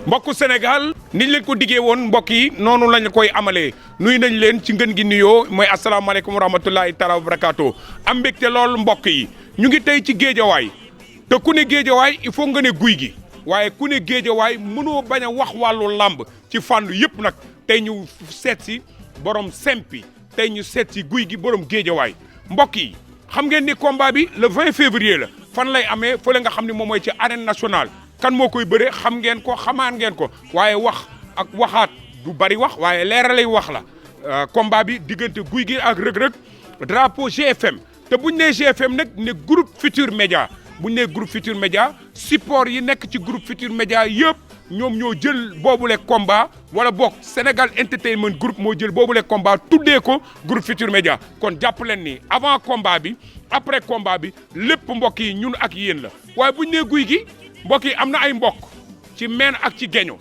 mbokku Sénégal niñ leen ko diggee woon mbokk yi noonu lañ koy amalee nuyu nañ leen ci ngën gi nuyoo mooy asalaamaaleykum wa rahmatulahi taala wa barakaatu am mbégte lool mbokk yi ñu ngi tey ci géejawaay te ku ne géejawaay il faut nga ne guy gi waaye ku ne géejawaay mënoo bañ a wax wàllu làmb ci fànn yëpp nag tey ñu seet si borom sempi tey ñu seet si guy gi borom géejawaay mbokk yi xam ngeen ni combat bi le 20 février la fan lay amee fële nga xam ne moom mooy ci arène nationale kan moo koy bëre xam ngeen ko xamaan ngeen ko waaye wax ak waxaat du bari wax waaye leeralay wax la combat bi diggante guy gi ak rëg-rëg drapeau GFM te buñ nee GFM nag ne groupe Futur Média buñ nee groupe Futur Média support yi nekk ci groupe Futur Média yëpp ñoom ñoo jël boobule combat wala boog Sénégal Entertainment Group moo jël boobule combat tuddee ko groupe Futur Média kon jàpp leen ni avant combat bi après combat bi lépp mbokk yi ñun ak yéen la waaye buñ nee guy gi mbokk yi am na ay mbokk ci meen ak ci geño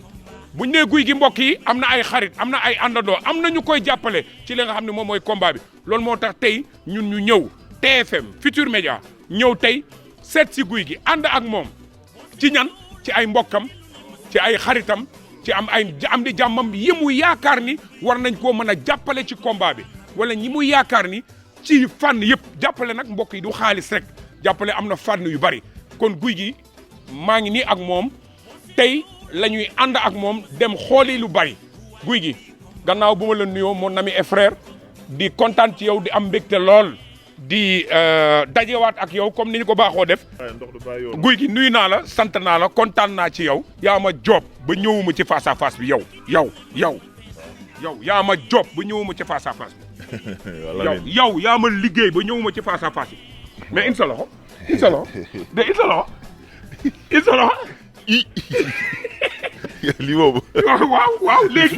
buñ nee guy gi mbokk yi am na ay xarit am na ay àndandoo am na ñu koy jàppale ci li nga xam ne moom mooy combat bi loolu moo tax tey ñun ñu ñëw TFM Futur Média ñëw tey seet si guy gi ànd ak moom ci ñan ci ay mbokkam ci ay xaritam ci am di jàmmam yi mu yaakaar ni war nañ koo mën a jàppale ci combat bi wala ñi mu yaakaar ni ci fànn yëpp jàppale nag mbokk yi du xaalis rek jàppale am na fànn yu bari kon guy gi maa ngi nii ak moom tey la ñuy ànd ak moom dem xooli lu bari guy gi gannaaw bu ma la nuyoo mon ami et frère di kontaan ci yow di am mbégte lool di dajewaat ak yow comme ni ñu ko baaxoo def guy gi nuyu naa la sant naa la kontaan naa ci yow yaa ma job ba ñëwuma ci face à face bi yow yaa ma job ba ñëwuma ci face à face bi yow yaa ma liggéey ba ñëwuma ci face à face bi mais insa loxo lii boobu. waaw léegi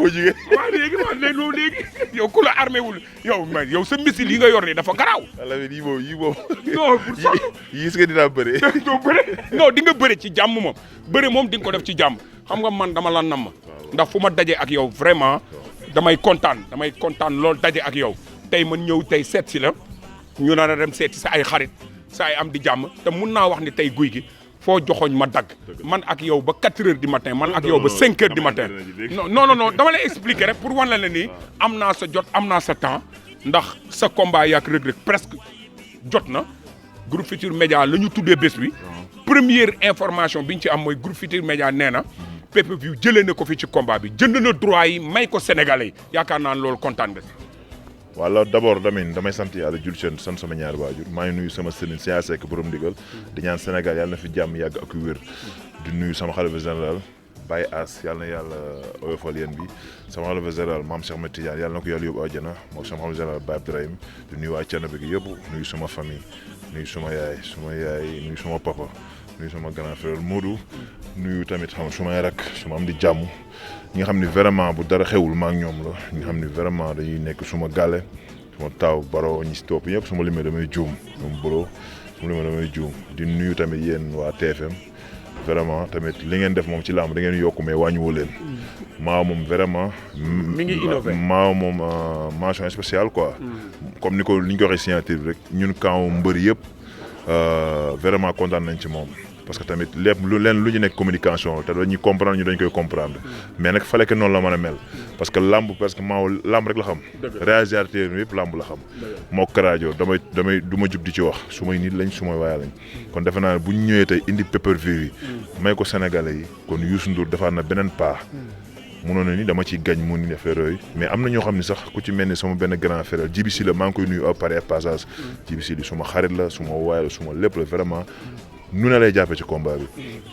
léegi yow ku la armé wul yow sa missile yi nga yor nii dafa garaaw. yii boobu. non pour sonn. yii est-ce que dinaa bëre. doo bëre non di nga bëre ci jàmm moom bëre moom di nga ko def ci jàmm xam nga man dama la namm ndax fu ma daje ak yow vraiment damay kontaan lool daje ak yow tey man ñëw tey seet si la ñu nar a dem seet si sa ay xarit sa ay am di jàmm te mun naa wax ni tey guy gi. foo joxoñ ma dagg man ak yow ba 4 heures du matin man ak yow ba 5 heures du matin non dama lay expliquer rek pour wan la ne nii am naa sa jot am naa sa temps ndax sa combat yaak rëg-rëg presque jot na groupe Futur Média la ñu tuddee bés bi première information bi ñu ci am mooy groupe Futur Média nee na pay-per-view jëlee na ko fi ci combat bi jënd na droit yi may ko sénégalais yi yaakaar naa loolu kontaan nga si wala d'abord damay sant yàlla jul seen sant sama ñaari waajur maa ngi nuyu sama sëriñ Sia Seck borom ndigal di ñaan Sénégal yàlla na fi jàmm yàgg ak wér di nuyu sama xalifa général Baye As yàlla na yàlla oyofal yéen bi sama xalifa général Mame Cheikh Ahmed Tidiane yàlla na ko yàlla yóbbu àjjana moom sama xalifa général Baye Abdourahim di nuyu waa Thiénaba gi yëpp nuyu sama famille nuyu suma yaay nuyu sama papa nuyu sama grand frère Modou nuyu tamit xam sumay rak suma am di jàmm ñi nga xam ni vraiment bu dara xewul maa ngi ñoom la ñi nga xam ni vraiment dañuy nekk suma gàlle suma taaw baro ñi si topp ñëpp suma limee damay juum ñoom boro suma limee damay juum di nuyu tamit yéen waa TFM vraiment tamit li ngeen def moom ci làmb da ngeen yokku mais wàññiwu leen maa moom vraiment mi ngi innové maa moom mention spéciale quoi comme ni ñu ko waxee signature bi rek ñun kaw mbër yëpp vraiment kontaan nañ ci moom parce que tamit lépp lu ñu nekk communication te dañuy comprendre ñu dañ koy comprendre mais nag fallait que noonu la mën a mel parce que lamb parce que maa lamb rek la xam réalisateur bi yëpp lamb la xam moo karaajo damay du ma jub di ci wax su may nit lañ su may waaya lañ kon defe naa ne bu ñu ñëwee tey indi pay-per-view yi may ko sénégalais yi kon Youssou Ndour defaat na beneen pas mënoon na ni dama ciy gañ mu ni affaire yooyu mais am na ñoo xam ne sax ku ci mel ni sama benn grand frère Djibi Sy la maa ngi koy nuyu au passage Djibi Sy suma xarit la suma waay la suma lépp la vraiment nu ne lay jàppee ci combat bi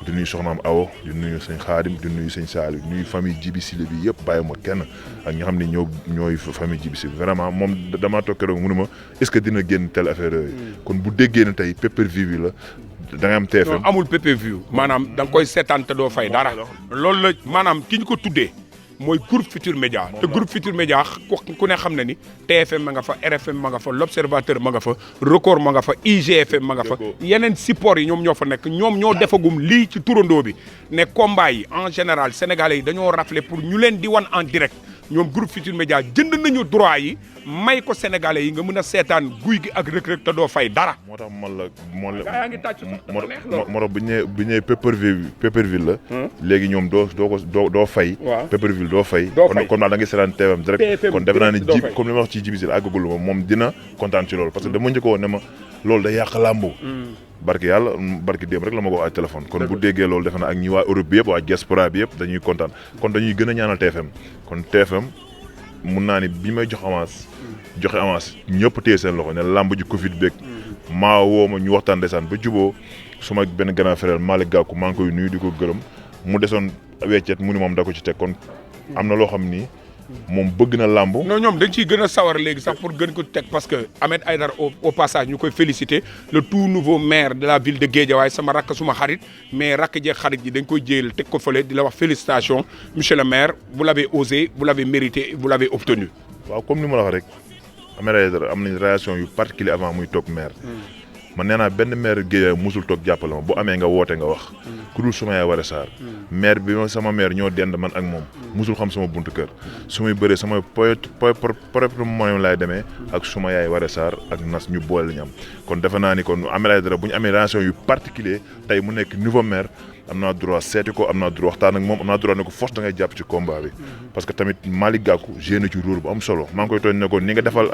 di nuyu soxnaam Awo di nuyu sëñ Xaadim di nuyu sëñ Saliou di nuyu famille Djibi Sy bi yëpp bàyyi ma kenn ak ñi xam ne ñooy famille Djibi Sy vraiment moom damaa toog keroog mënu ma est-ce que dina génn telle affaire yooyu kon bu déggee ne tey pay-per-view bi la da nga am TFM amul pay-per-view maanaam da nga koy seetaan te doo fay dara loolu la maanaam ki ñu ko tuddee mooy groupe Futur Média te groupe Futur Média ku ne xam na ni TFM ma nga fa RFM ma nga fa l'Observateur ma nga fa Record ma nga fa IGFM ma nga fa yeneen support yi ñoom ñoo fa nekk ñoom ñoo defagum lii ci turandoo bi ne combat yi en général sénégalais yi dañoo raflé pour ñu leen di wan en direct ñoom groupe Futurs Médias jënd nañu droit yi may ko sénégalais yi nga mën a seetaan Gouye Gui ak Reug Reug te doo fay dara. moo tax man la yaa ngi tàcc moo tax bu ñu nee pay-per-view la. léegi ñoom doo fay. waaw pay-per-view doo fay. kon daal da ngay seetaan TFM direct. kon defe naa ne ji comme li ma wax ci Djiby Sène àggagul moom dina kontaan ci loolu parce que dama njëkk woon ne ma loolu day yàq làmbu. barki yàlla barki démb rek la ma ko ay téléphone kon bu déggee loolu defe naa ak ñi waa Europe bi yëpp waa diaspora bi yëpp dañuy kontaan kon dañuy gën a ñaanal TFM kon TFM mun naa ni bi may joxe avance ñëpp téye seen loxo ne làmb ji Covid beeg maa woo ma ñu waxtaan desaan ba juboo suma benn grand frère Malick Gakou maa ngi koy nuyu di ko gërëm mu desoon weccet mu ni moom da ko ci teg kon am na loo xam ni moom bëgg na làmb. non ñoom dañ ciy gën a sawar léegi sax pour gën ko teg parce que Ahmed Aïdara au passage ñu koy féliciter le tout nouveau maire de la ville de Guédiawaye sama rakk suma xarit mais rakk jeeg xarit yi dañ koy jël teg ko fële di la wax félicitations monsieur le maire vous l'avez osé vous l'avez mérité vous l'avez obtenu. waaw comme ni ma la wax rek Ahmed Aïdara am nañ relation yu particulier avant muy toog maire. man nee naa benn maire Guédiawaye musul toog jàppale ma bu amee nga woote nga wax. ku dul suma yaay Waré Sarr. maire bi sama maire ñoo dend man ak moom. musul xam sama buntu kër. su may bëree sama propre moyen laay demee. ak suma yaay Waré Sarr ak nas ñu boole ñu am. kon defe naa ni kon Ahmed Aïdara bu ñu amee relation yu particulier tey mu nekk nouveau maire am naa droit seeti ko am naa droit waxtaan ak moom am naa droit ne ko force da ngay jàpp ci combat bi. parce que tamit Malick Gakou joué na ci rôle bu am solo maa ngi koy tooñ ne ko ni nga defal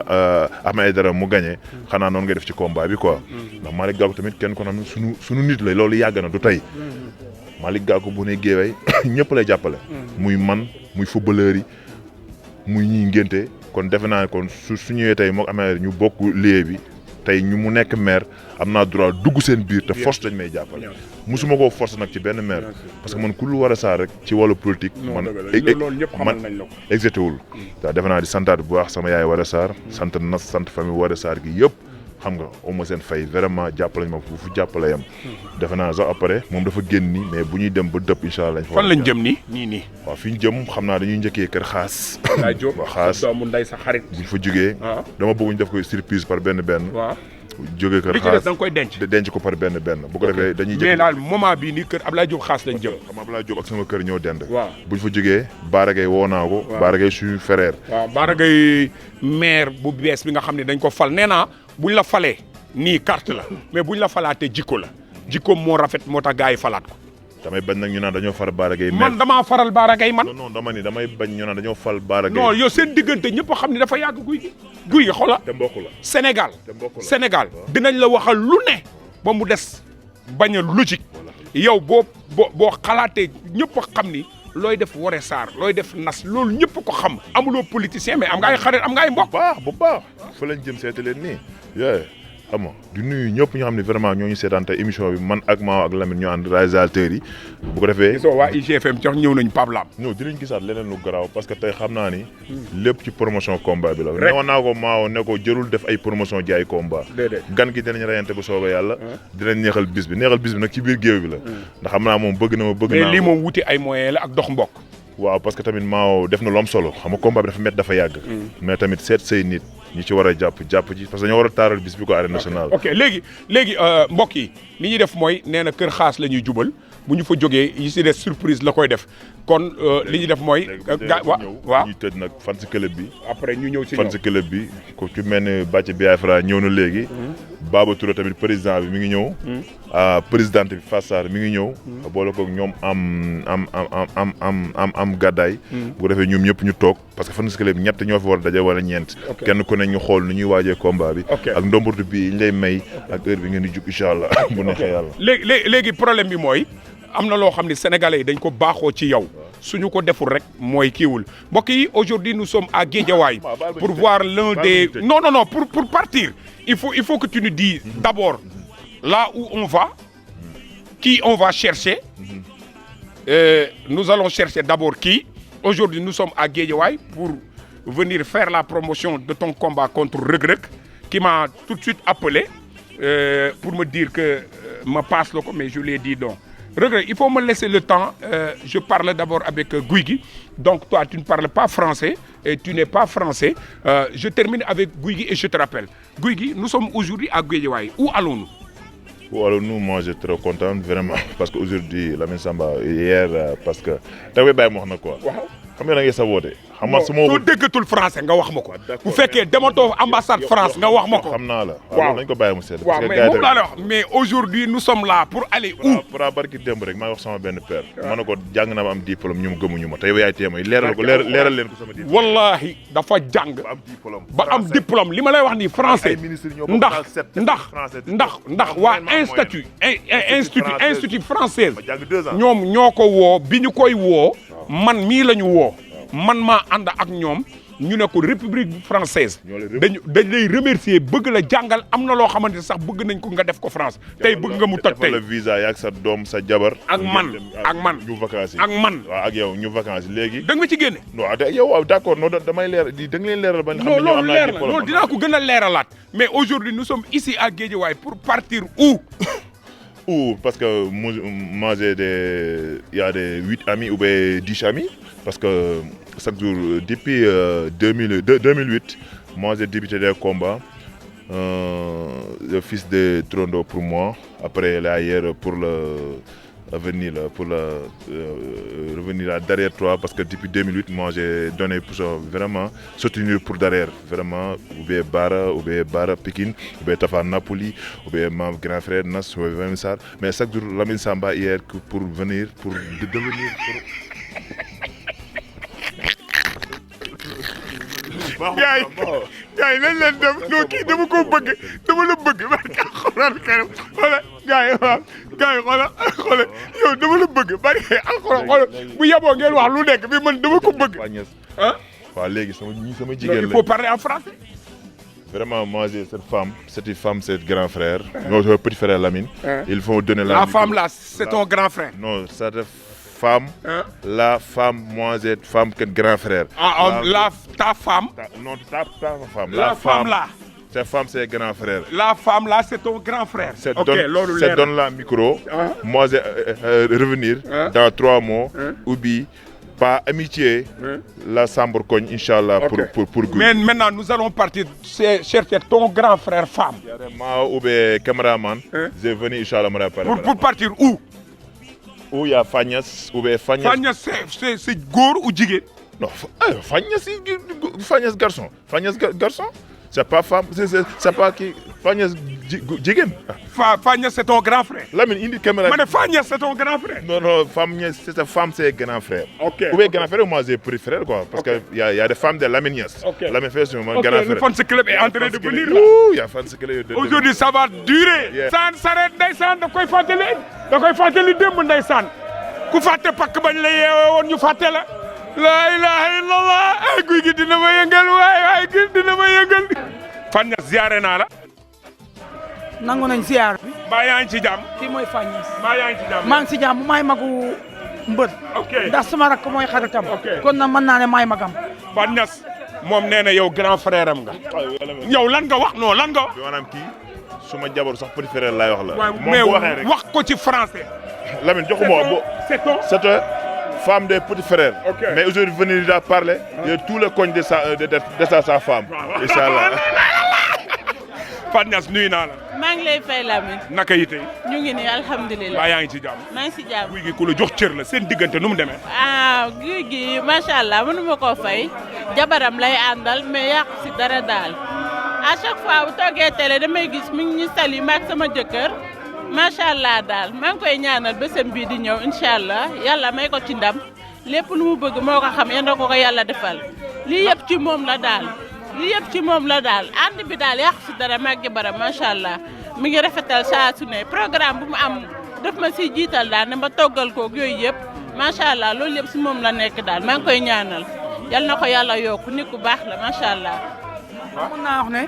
Ahmed Aïdara mu gagné xanaa noonu nga def ci combat bi quoi. ndax Malick Gakou tamit kenn ko xam ne sunu nit la loolu yàgg na du tey Malick Gakou bu ne géewee ñëpp lay jàppale. muy man muy footballeur yi muy ñiy ngénte kon defe naa kon su ñëwee tey moo amee ñu bokk lieu bi tey ñu mu nekk maire am naa droit dugg seen biir te force dañ may jàppale. musuma koo force nag ci benn maire parce que man ku lu war a saa rek ci wàllu politique. man exété wul. waaw defe naa di santaat bu baax sama yaay Waré Sarr sant nas sant famille Waré Sarr gi yëpp. xam nga au moins seen fay vraiment jàppale ma fu jàppale yam defe naa sax après moom dafa génn nii mais bu ñuy dem ba dëpp incha allah. fan lañ jëm nii. waaw fi ñu jëm xam naa dañuy njëkkee kër xaas. Ablaye Diop xaas doomu nday sa xarit. bu ñu fa jógee. dama bëgg ñu def koy surprise par benn. waaw jógee kër xaas li ci des da nga koy denc ko par benn. bu ko defee dañuy mais daal moment bii nii kër Ablaye Diop xaas lañ jëm. xam Ablaye Diop ak sama kër ñoo dend. waaw bu ñu fa jógee Baara Gueye woo naa ko. Baara Gueye suñu frère. waaw Baara Gueye maire bu bees bi nga xam ne dañ ko fal nee naa buñ la falee nii carte la mais buñ la falaatee jikko la jikkoom moo rafet moo tax gars yi falaat ko. damay bañ nag ñu naan dañoo far Baara Gueye. man damaa faral Baara Gueye man. non damay bañ ñu naan dañoo fal Baara Gueye. non yow seen diggante ñëpp a xam ne dafa yàgg Gouye Gui xoola. te mbokk la Sénégal dinañ la waxal lu ne ba mu des bañ a logique yow boo xalaatee ñëpp a xam ni looy def Waré Sarr looy def nas loolu ñëpp ko xam amuloo politicien mais am nga ay xarit am nga ay mbokk. bu baax fa lañ jëm seeti leen nii. xam nga di nuyu ñëpp ñoo xam ne vraiment ñoo ñu seetaan tey émission bi man ak Mao ak Lamine ñoo ànd réalisateurs yi bu ko defee. gisoo waa IGFM jox ñëw nañu Pape Lam. non dinañ gisaat leneen lu garaaw parce que tey xam naa ni. lépp ci promotion combat bi la. rek newoon naa ko Mao ne ko jërul def ay promotion jaay combat. gan gi dinañ reyante bu soobee yàlla. dinañ neexal bis bi nag ci biir géew bi la. ndax xam naa moom bëgg naa mais lii moom wuti ay moyens la ak dox mbokk. waaw parce que tamit Mao def na lu am solo xam nga combat bi dafa métti dafa yàgg. mais tamit seet say nit. ñi ci war a jàpp ci parce que dañoo war a taaral bis bi ko arène nationale. ok léegi mbokk yi li ñuy def mooy nee na kër xaas la ñuy jubal bu ñu fa jógee yi si des surprise la koy def kon li ñuy def mooy. waaw ñuy tëj nag fan si club bi. après ñu ñëw si fan si club bi ku ci mel ni Bàcc Biafra ñëw na léegi. Baba Touré tamit président bi mi ngi ñëw. présidente bi Fass Sarr mi ngi ñëw. boole koog ñoom am gàddaay. bu ko defee ñoom ñëpp ñu toog parce que fan si club bi ñett ñoo fi war a daje wala ñeent. kenn ku ne ñu xool nu ñuy waajee combat bi. ak ndombortu bi ñu lay may. ak heure bi ngeen di jug incha allah bu neexee yàlla. léegi problème bi mooy am na loo xam ne sénégalais yi dañ ko baaxoo ci yow suñu ko deful rek mooy kiiwul mbokk yi aujourd'hui nous sommes à Guédiawaye pour voir l'un des non pour partir il faut que tu nous dises d'abord là où on va qui on va chercher nous allons chercher d'abord qui aujourd'hui nous sommes à Guédiawaye pour venir faire la promotion de ton combat contre Reug Reug qui m'a tout de suite appelé pour me dire que me passe le ko mais je lui ai dit donc Reug Reug il faut me laisser le temps je parle d'abord avec Gouye Gui donc toi tu ne parles pas français et tu n'es pas français je termine avec Gouye Gui et je te rappelle Gouye Gui nous sommes aujourd'hui à Guédiawaye où allons-nous? Nous moi je suis très content vraiment parce que aujourd'hui Lamine Samba hier parce que da ngay bàyyi ma wax na quoi. waaw xam nga da ngay saboote. xam nga su ma soo déggatul français nga wax ma ko. bu fekkee dematoo ambassade France nga wax ma ko. xam naa la. waaw nañ ko bàyyi mu sedd. waaw mais moom laa la wax mais aujourd'hui nous sommes là pour aller où. pour barki démb rek maa ngi wax sama benn père. ma ne ko jàng naa ba am diplôme ñu gëmuñu ma te yow yaay téema leeral ko leeral leen ko sama diplôme. wallahi dafa jàng. ba am diplôme li ma lay wax nii français. ndax waa institut française. ñoom ñoo ko woo bi ñu koy woo. man mii la ñu woo. man maa ànd ak ñoom ñu ne ko république française dañ lay remercier bëgg la jàngal am na loo xamante sax bëgg nañ ko nga def ko France tey bëgg nga mu toj tey la visa yaag sa doom sa jabar ak man ñu vacances yi ak man waaw ak yow ñu vacances léegi da nga ma ci génne non yow waaw d'accord non damay leer da nga leen leeral ba non loolu leer na loolu dinaa ko gën a leeralaat mais aujourd'hui nous sommes ici à Guédiawaye pour partir où parce que moi il y a des 8 amis ou bien 10 amis parce que chaque jour depuis 2008 moi j'ai débuté des combats le fils de Trondo pour moi après là hier pour le revenir là derrière toi parce que depuis 2008 moi j'ai donné pour ça vraiment soutenir pour derrière vraiment ou bien Bara Pikine ou bien Tafa Napoli ou bien mon grand frère Nas ou bien Missar mais chaque jour Lamine Samba hier pour venir pour devenir gars yi lañ leen def non kii dama ko bëgg dama la bëgg barka alxuraan karim xoola gars yi waaw gars yi xoola yow dama la bëgg barka alxuraan xoola bu yeboo ngeen wax lu nekk bi man dama ko bëgg ah waaw léegi sama jigéen la il faut parler en français vraiment moi j'ai cette femme c'est grand frère notre petit frère Lamine il faut donner la femme là c'est ton grand frère non cette femme la femme moi j'ai femme que grand frère ta femme non ta femme la femme là cette femme c'est grand frère la femme là c'est ton grand frère c'est donne la micro moi j'ai revenir dans 3 mois ou bien pas amitié la Sambour Kogne inchallah pour mais maintenant nous allons partir chercher ton grand frère femme moi ou bien caméraman j'ai venu inchallah pour partir où où il y a Fagnas ou bien Fagnas c'est góor ou jigéen non Fagnas garçon c'est pas femme c'est pas qui Fagnas jigéen Fagnas c'est ton grand frère Lamine indi caméra ma ne Fagnas c'est ton grand frère non Fagnas c'est grand frère ok ou bien grand frère moi j'ai pris frère quoi parce que il y a des femmes de Lamine Niass Lamine frère c'est mon grand frère le fan club est en train de venir là il y a fan club aujourd'hui ça va durer saan sareet ndeysaan da koy fàttali démb ndeysaan ku fàtte pakk bañ la yeewee woon ñu fàtte la laa ilaha illallah ay guy gi dina ma yëngal waay gi dina ma yëngal Fagnas ziyaare naa la nangu nañ ziar bi mbaa yaa ngi ci jàmm kii mooy Fagnas mbaa yaa ngi ci jàmm maa ngi ci jàmm maay magu mbër ndax sama rakk mooy xaritam kon na mën naa ne maay magam Fagnas moom nee na yow grand frère am nga yow lan nga wax non lan nga wax maanaam kii suma jabar sax petit frère laay wax la mais wax ko ci français Lamine joxuma c'est femme des petits frères mais aujourd'hui venir là parler de tout le cogne de sa femme inchallah Fagnas nuyu naa la maa ngi lay fay Lamine naka yi tey ñu ngi nii alhamdulilah waa yaa ngi ci jàmm maa ngi si jàmm guy gi ku la jox cër la seen diggante nu mu demee guy gi macha allah mënu ma koo fay jabaram lay àndal mais yàqu si dara daal à chaque fois bu toogee télé damay gis mi ngi ñu sali maag sama jëkkër macha allah daal maa ngi koy ñaanal bésam bii di ñëw incha allah yàlla may ko ci ndam lépp lu mu bëgg moo ko xam yal na ko yàlla defal lii yëpp ci moom la daal ànd bi daal yàqu si dara maag jabaram macha allah mi ngi rafetal saa su ne programme bu mu am daf ma si jiital daal ne ma toggal koog yooyu yëpp macha allah loolu yëpp si moom la nekk daal maa ngi koy ñaanal yal na ko yàlla yokku nit ku baax la macha allah. mën naa wax ne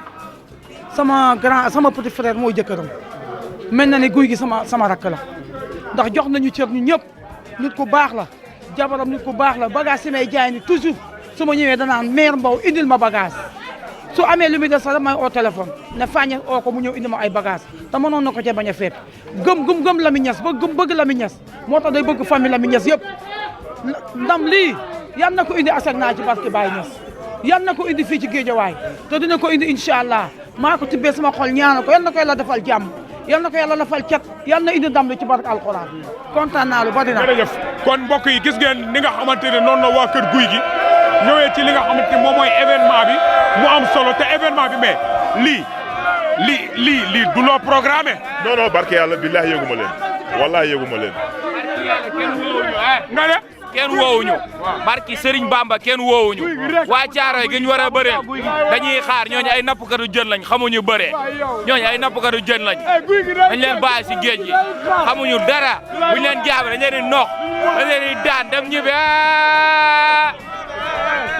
sama petit frère mooy jëkkëram mel na ne guy gi sama rakk la ndax jox nañu cër ñu ñëpp nit ku baax la jabaram nit ku baax la bagage si may jaay ni toujours su ma ñëwee danaan mère Mbow indil ma bagage su amee lu muy des sax damay oo téléphone ne Fagnas oo ko mu ñëw indi ma ay bagage te mënoon na ko ca bañ a fekk gëm Lamine Niass bëgg Lamine Niass moo tax day bëgg famille Lamine Niass yëpp ndam lii yan na ko indi asag naa ci barke Baye Niass yan na ko indi fii ci Guédiawaye te dina ko indi incha allah maa ko tibbee sama xol ñaanal ko yan na ko yàlla defal jàmm yal na ko yàlla la fal cat yal na indi ndam li ci barke alxuraan kontaan naa lu bari na. jërëjëf kon mbokk yi gis ngeen ni nga xamante ne noonu la waa kër Gouye Gui ñëwee ci li nga xamante ne moom mooy événement bi mu am solo te événement bi mais lii du loo programmé. non non barke yàlla billahi yëguma leen wallahi yëguma leen. nga ne. kenn woowuñu barki Serigne Bamba kenn woowuñu waa Caaroy gi ñu war a bëreel dañuy xaar ñooñu ay nappkatu jën lañ xamuñu bëree ñooñu ay nappkatu jën lañ dañ leen bàyyi si géej gi xamuñu dara buñ leen jaabe dañ leen di noq dañ leen di daan dem ñibbi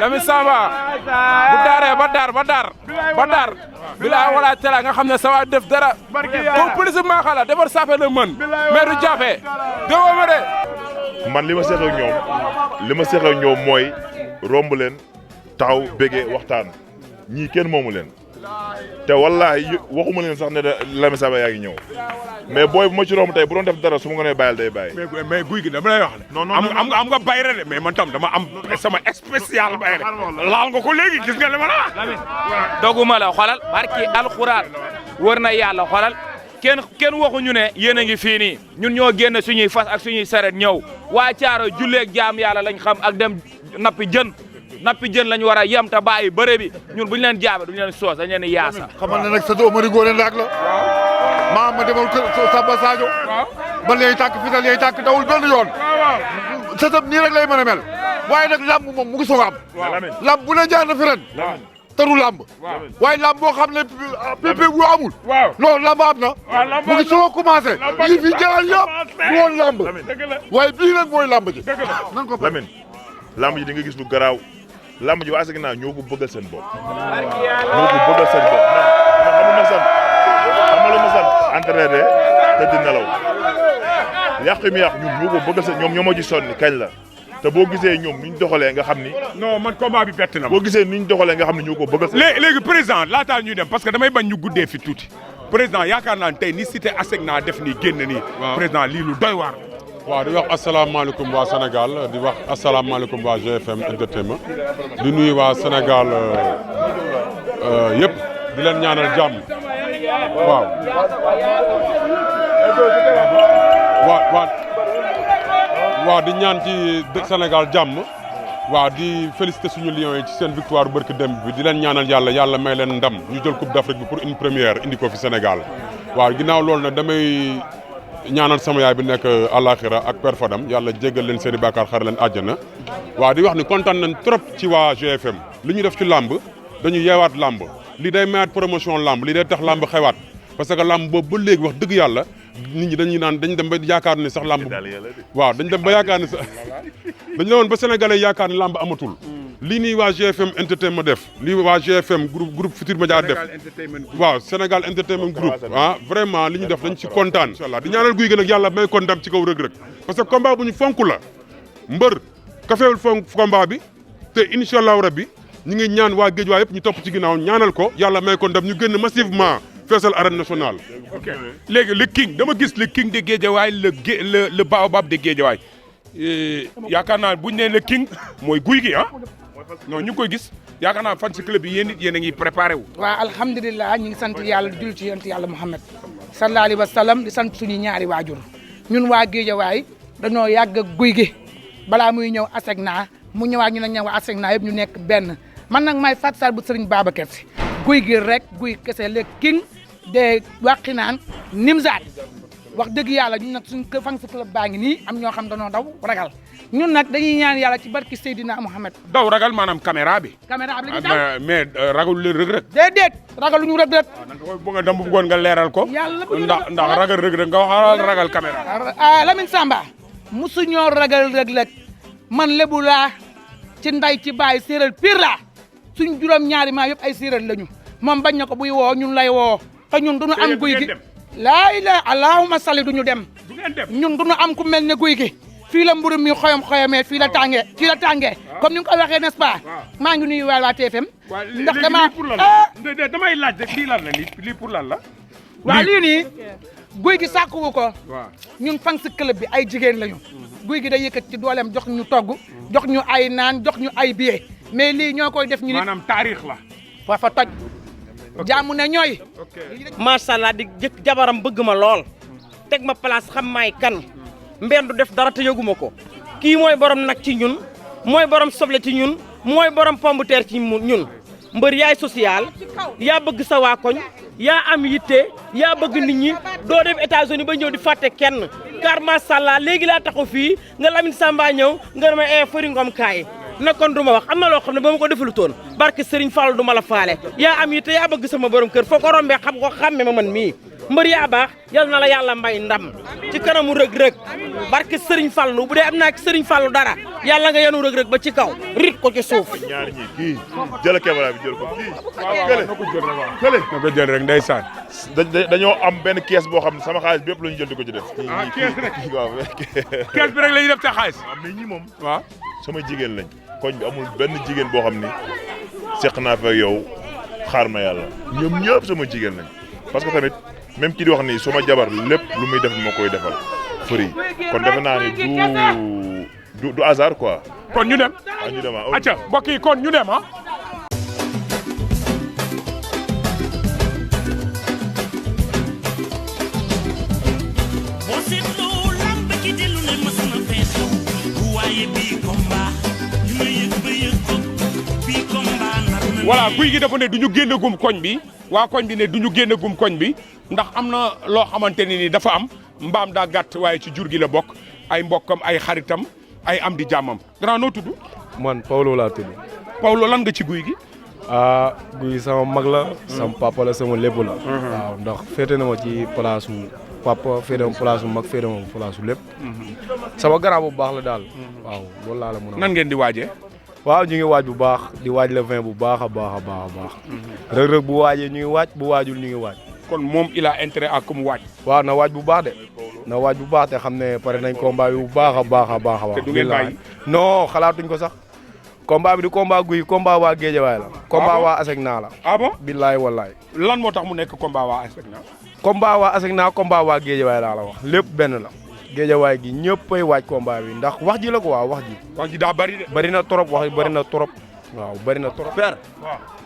Lamine Samba bu daaree ba daar bilaa wala tela nga xam ne sa waa def dara pour police maa xala defar saafé la mën mais du jafe déggoo ma de man li ma seq ak ñoom mooy romb leen taxaw béggee waxtaan ñii kenn moomu leen te wallaahi waxuma leen sax ne da Lamine Samba yaa ngi ñëw mais booy bu ma ci romb tey bu doon def dara su ma ko nee bàyyil day bàyyi. mais Gouye Gui dama lay wax ne. non am nga bayre de mais man tam dama am sama spécial bayre laal nga ko léegi gis nga li ma la. doguma la xolal barki alxuraan wër na yàlla xolal kenn waxuñu ne yéen a ngi fii nii ñun ñoo génn suñuy fas ak suñuy saret ñëw waa Caaro julleeg jaam yàlla lañ xam ak dem nappi jën lañ war a yem te bàyyi bëre bi ñun buñu leen jaabe duñu leen soos dañ leen di yaasa. xamal ne nag sa doo Mari Ngoone Ndaak la. maa ma demal kër Samba Sadio. ba léegi tàkk fital léegi tàkk dawul benn yoon. sa sëb nii rek lay mën a mel. waaye nag làmb moom mu ngi soog a am. làmb bu ne jaar na fi ren. taru làmb. waaye làmb boo xam ne pépé bu amul. non làmb am na. mu ngi soog a commencé. yi fi jaar yëpp du woon làmb. waaye bii nag mooy làmb ji. nan ko Lamine làmb ji di nga gis lu garaaw làmb ji waa Asegna ñoo ko bëggal seen bopp. ñoo ko bëggal seen bopp man xamul ma sant entraîné te di nelaw yàq mi yàq ñun ñoo ko bëggal seen ñoom ñoo ma ci sonni kañ la te boo gisee ñoom ni ñu doxalee nga xam ni. non man combat bi bett na ma. boo gisee ni ñu doxalee nga xam ni ñoo ko bëggal. léegi président laataa ñuy dem parce que damay bañ ñu guddee fi tuuti président yaakaar naa ne tey ni cité Asegna def nii génn nii. président lii lu doy waar. waaw di wax asalaamaaleykum waa Sénégal di wax asalaamaaleykum waa GFM Entertainment di nuyu waa Sénégal yëpp di leen ñaanal jàmm waaw. waaw di ñaan ci Sénégal jàmm waaw di féliciter suñu Lions yi ci seen victoire barki démb bi di leen ñaanal yàlla may leen ndam ñu jël coupe d'Afrique bi pour une première indi ko fi Sénégal waaw ginnaaw loolu nag damay. ñaanal sama yaay bi nekk àllaaxira ak Père Fadam yàlla jéggal leen seen i bàkkaar xare leen àjjana waaw di wax ni kontaan nañ trop ci waa GFM li ñu def ci làmb dañu yeewaat làmb lii day mayaat promotion làmb lii day tax làmb xewaat parce que làmb boobu ba léegi wax dëgg yàlla nit ñi dañuy naan dañ dem ba yaakaar ni sax làmb waaw dañ dem ba yaakaar ni sax dañ ne woon ba sénégalais yaakaar ni làmb amatul lii nii waa GFM Entertainment def lii waa GFM groupe Futurs Médias def waaw Sénégal Entertainment Group vraiment li ñu def dañ ci kontaan inchallah di ñaanal Gouye Gui nag yàlla may ko ndam ci kaw Reug Reug parce que combat bu ñu fonk la mbër kafeewul fonk combat bi te inchallah rabbi ñu ngi ñaan waa géej waa yëpp ñu topp ci ginnaaw ñaanal ko yàlla may ko ndam ñu génn massivement feesal arène nationale. ok léegi le king dama gis le king de Guédiawaye le baobab de Guédiawaye yaakaar naa buñ ne le king mooy Gouye Gui non ñu ngi koy gis yaakaar naa fan si club bi yéen it yéen a ngi préparé wu. waaw alhamdulilah ñu ngi sant yàlla di julli ci yonent yàlla Muhammad sallallahu alayhi wa sallam di sant suñu ñaari waajur ñun waa Guédiawaye dañoo yàgg ak Gouye Gui balaa muy ñëw Asegna mu ñëwaat ñu ne ñëw Asegna yëpp ñu nekk benn man nag may Fatou Sall bu Serigne Babacar Sy Gouye Gui rek Gouye kese le king de Wakhinane Nimzatt wax dëgg yàlla ñun nag suñu fan si club baa ngi nii am ñoo xam dañoo daw ragal ñun nag dañuy ñaan yàlla ci barki Seydina Mohamed. daw ragal maanaam caméra bi. caméra bi la ñuy daw mais ragal lu Reug Reug. déedéet ragaluñu Reug Reug. da nga koy bëgg a dem bu bëggoon nga leeral ko. yàlla ndax ragal Reug Reug nga wax ragal caméra. Lamine Samba musu ñoo ragal Reug Reug man lebu laa ci nday ci baay séeréer pire laa suñ juróom-ñaari maa yëpp ay séeréer lañu moom bañ na ko buy woo ñun lay woo te ñun duñu am Gouye Gui laa ilaaha allahumma salli duñu dem ñun duñu am ku mel ne Gouye Gui fii la mburu mi xoyamee fii la tàngee comme ni nga ko waxee n'est-ce pas maa ngi nuyu waa TFM ndax damay laaj rek lii lan la lii pour lan la waaw lii nii Gouye Gui sàkkuwu ko ñun fan si club bi ay jigéen lañu Gouye Gui day yëkkat ci dooleem jox ñu togg jox ñu ay naan jox ñu ay billet mais lii ñoo koy def ñu nit maanaam taarix la fa toj jàmm ne ñooy. macha allah di jëkk jabaram bëgg ma lool teg ma place xam maay kan mbenn du def dara te yëguma ko kii mooy borom nag ci ñun mooy borom soble ci ñun mooy borom pomme de terre ci ñun mbër yaay social yaa bëgg sa waa koñ yaa am yitte yaa bëgg nit ñi doo dem États-Unis ba ñëw di fàtte kenn car macha allah léegi laa taxaw fii nga Lamine Samba ñëw nga dama Fary Ngom kaay nekkoon du ma wax am na loo xam ne ba ma ko defalu toon barke Serigne Fall du ma la faale yaa am yitte yaa bëgg sama borom kër foo ko rombee xam ko xàmme ma man mii mbër yaa baax yal na la yàlla may ndam ci kanamu rëg-rëg barke Serigne Fallu bu dee am naa ci Serigne Fallu dara yàlla nga yenu rëg-rëg ba ci kaw rit ko ci suuf. ñaar ñi kii jël caméra bi jël ko kii. waaw na ko jël rek waaw na ko jël rek ndeysaan. dañoo am benn kees boo xam ne sama xaalis bi yëpp la ñu jël di ko ci def. ah kees rek waaw kees bi rek la ñuy def sa xaalis. waaw mais ñi moom. waaw sama jigéen lañ. koñ bi amul benn jigéen boo xam ni seq naa fa yow xaar ma yàlla ñoom ñëpp sama jigéen lañ parce que tamit même ki di wax ni suma jabar lépp lu muy def ma koy defal Fary kon defe naa ni du hasard quoi. kon ñu dem. waaw ñu dem ah. acca mbokk yi kon ñu dem ah. voilà guy gi dafa ne du ñu génn gum koñ bi waa koñ bi ne du ñu génn gum koñ bi ndax am na loo xamante ne ni dafa am mbaam daa gàtt waaye ci jur gi la bokk ay mbokkam ay xaritam ay am di jàmmam grand noo tudd. man Paulo laa tudd. Paulo lan nga ci guy gi. ah guy sama mag la. sama papa la sama lépp la. waaw ndax féete na ma ci place su papa féete ma place su mag féete ma place su lépp. sama grand bu baax la daal. waaw loolu laa la mën a. nan ngeen di waajee. waaw ñu ngi waaj bu baax di waaj le 20 bu baax a baax a baax a baax. Reug Reug bu waajee ñu ngi waaj bu waajul ñu ngi waaj. kon moom il a intérêt à que mu waaj. waaw na waaj bu baax de. na waaj bu baax te xam ne pare nañ combat bi bu baax a baax a baax a baax. te du ngeen bàyyi. non xalaatuñ ko sax. combat bi du combat guy combat waa Géejawaay la. combat waa Asegna la. ah bon billaay wallaay. lan moo tax mu nekk combat waa Asegna. combat waa Asegna combat waa Géejawaay laa la wax lépp benn la. Géejawaay gi ñëppay waaj combat bi ndax wax ji la ko waaw wax ji. wax ji daa bari de. bari na trop wax bari na trop. waaw bari na trop. père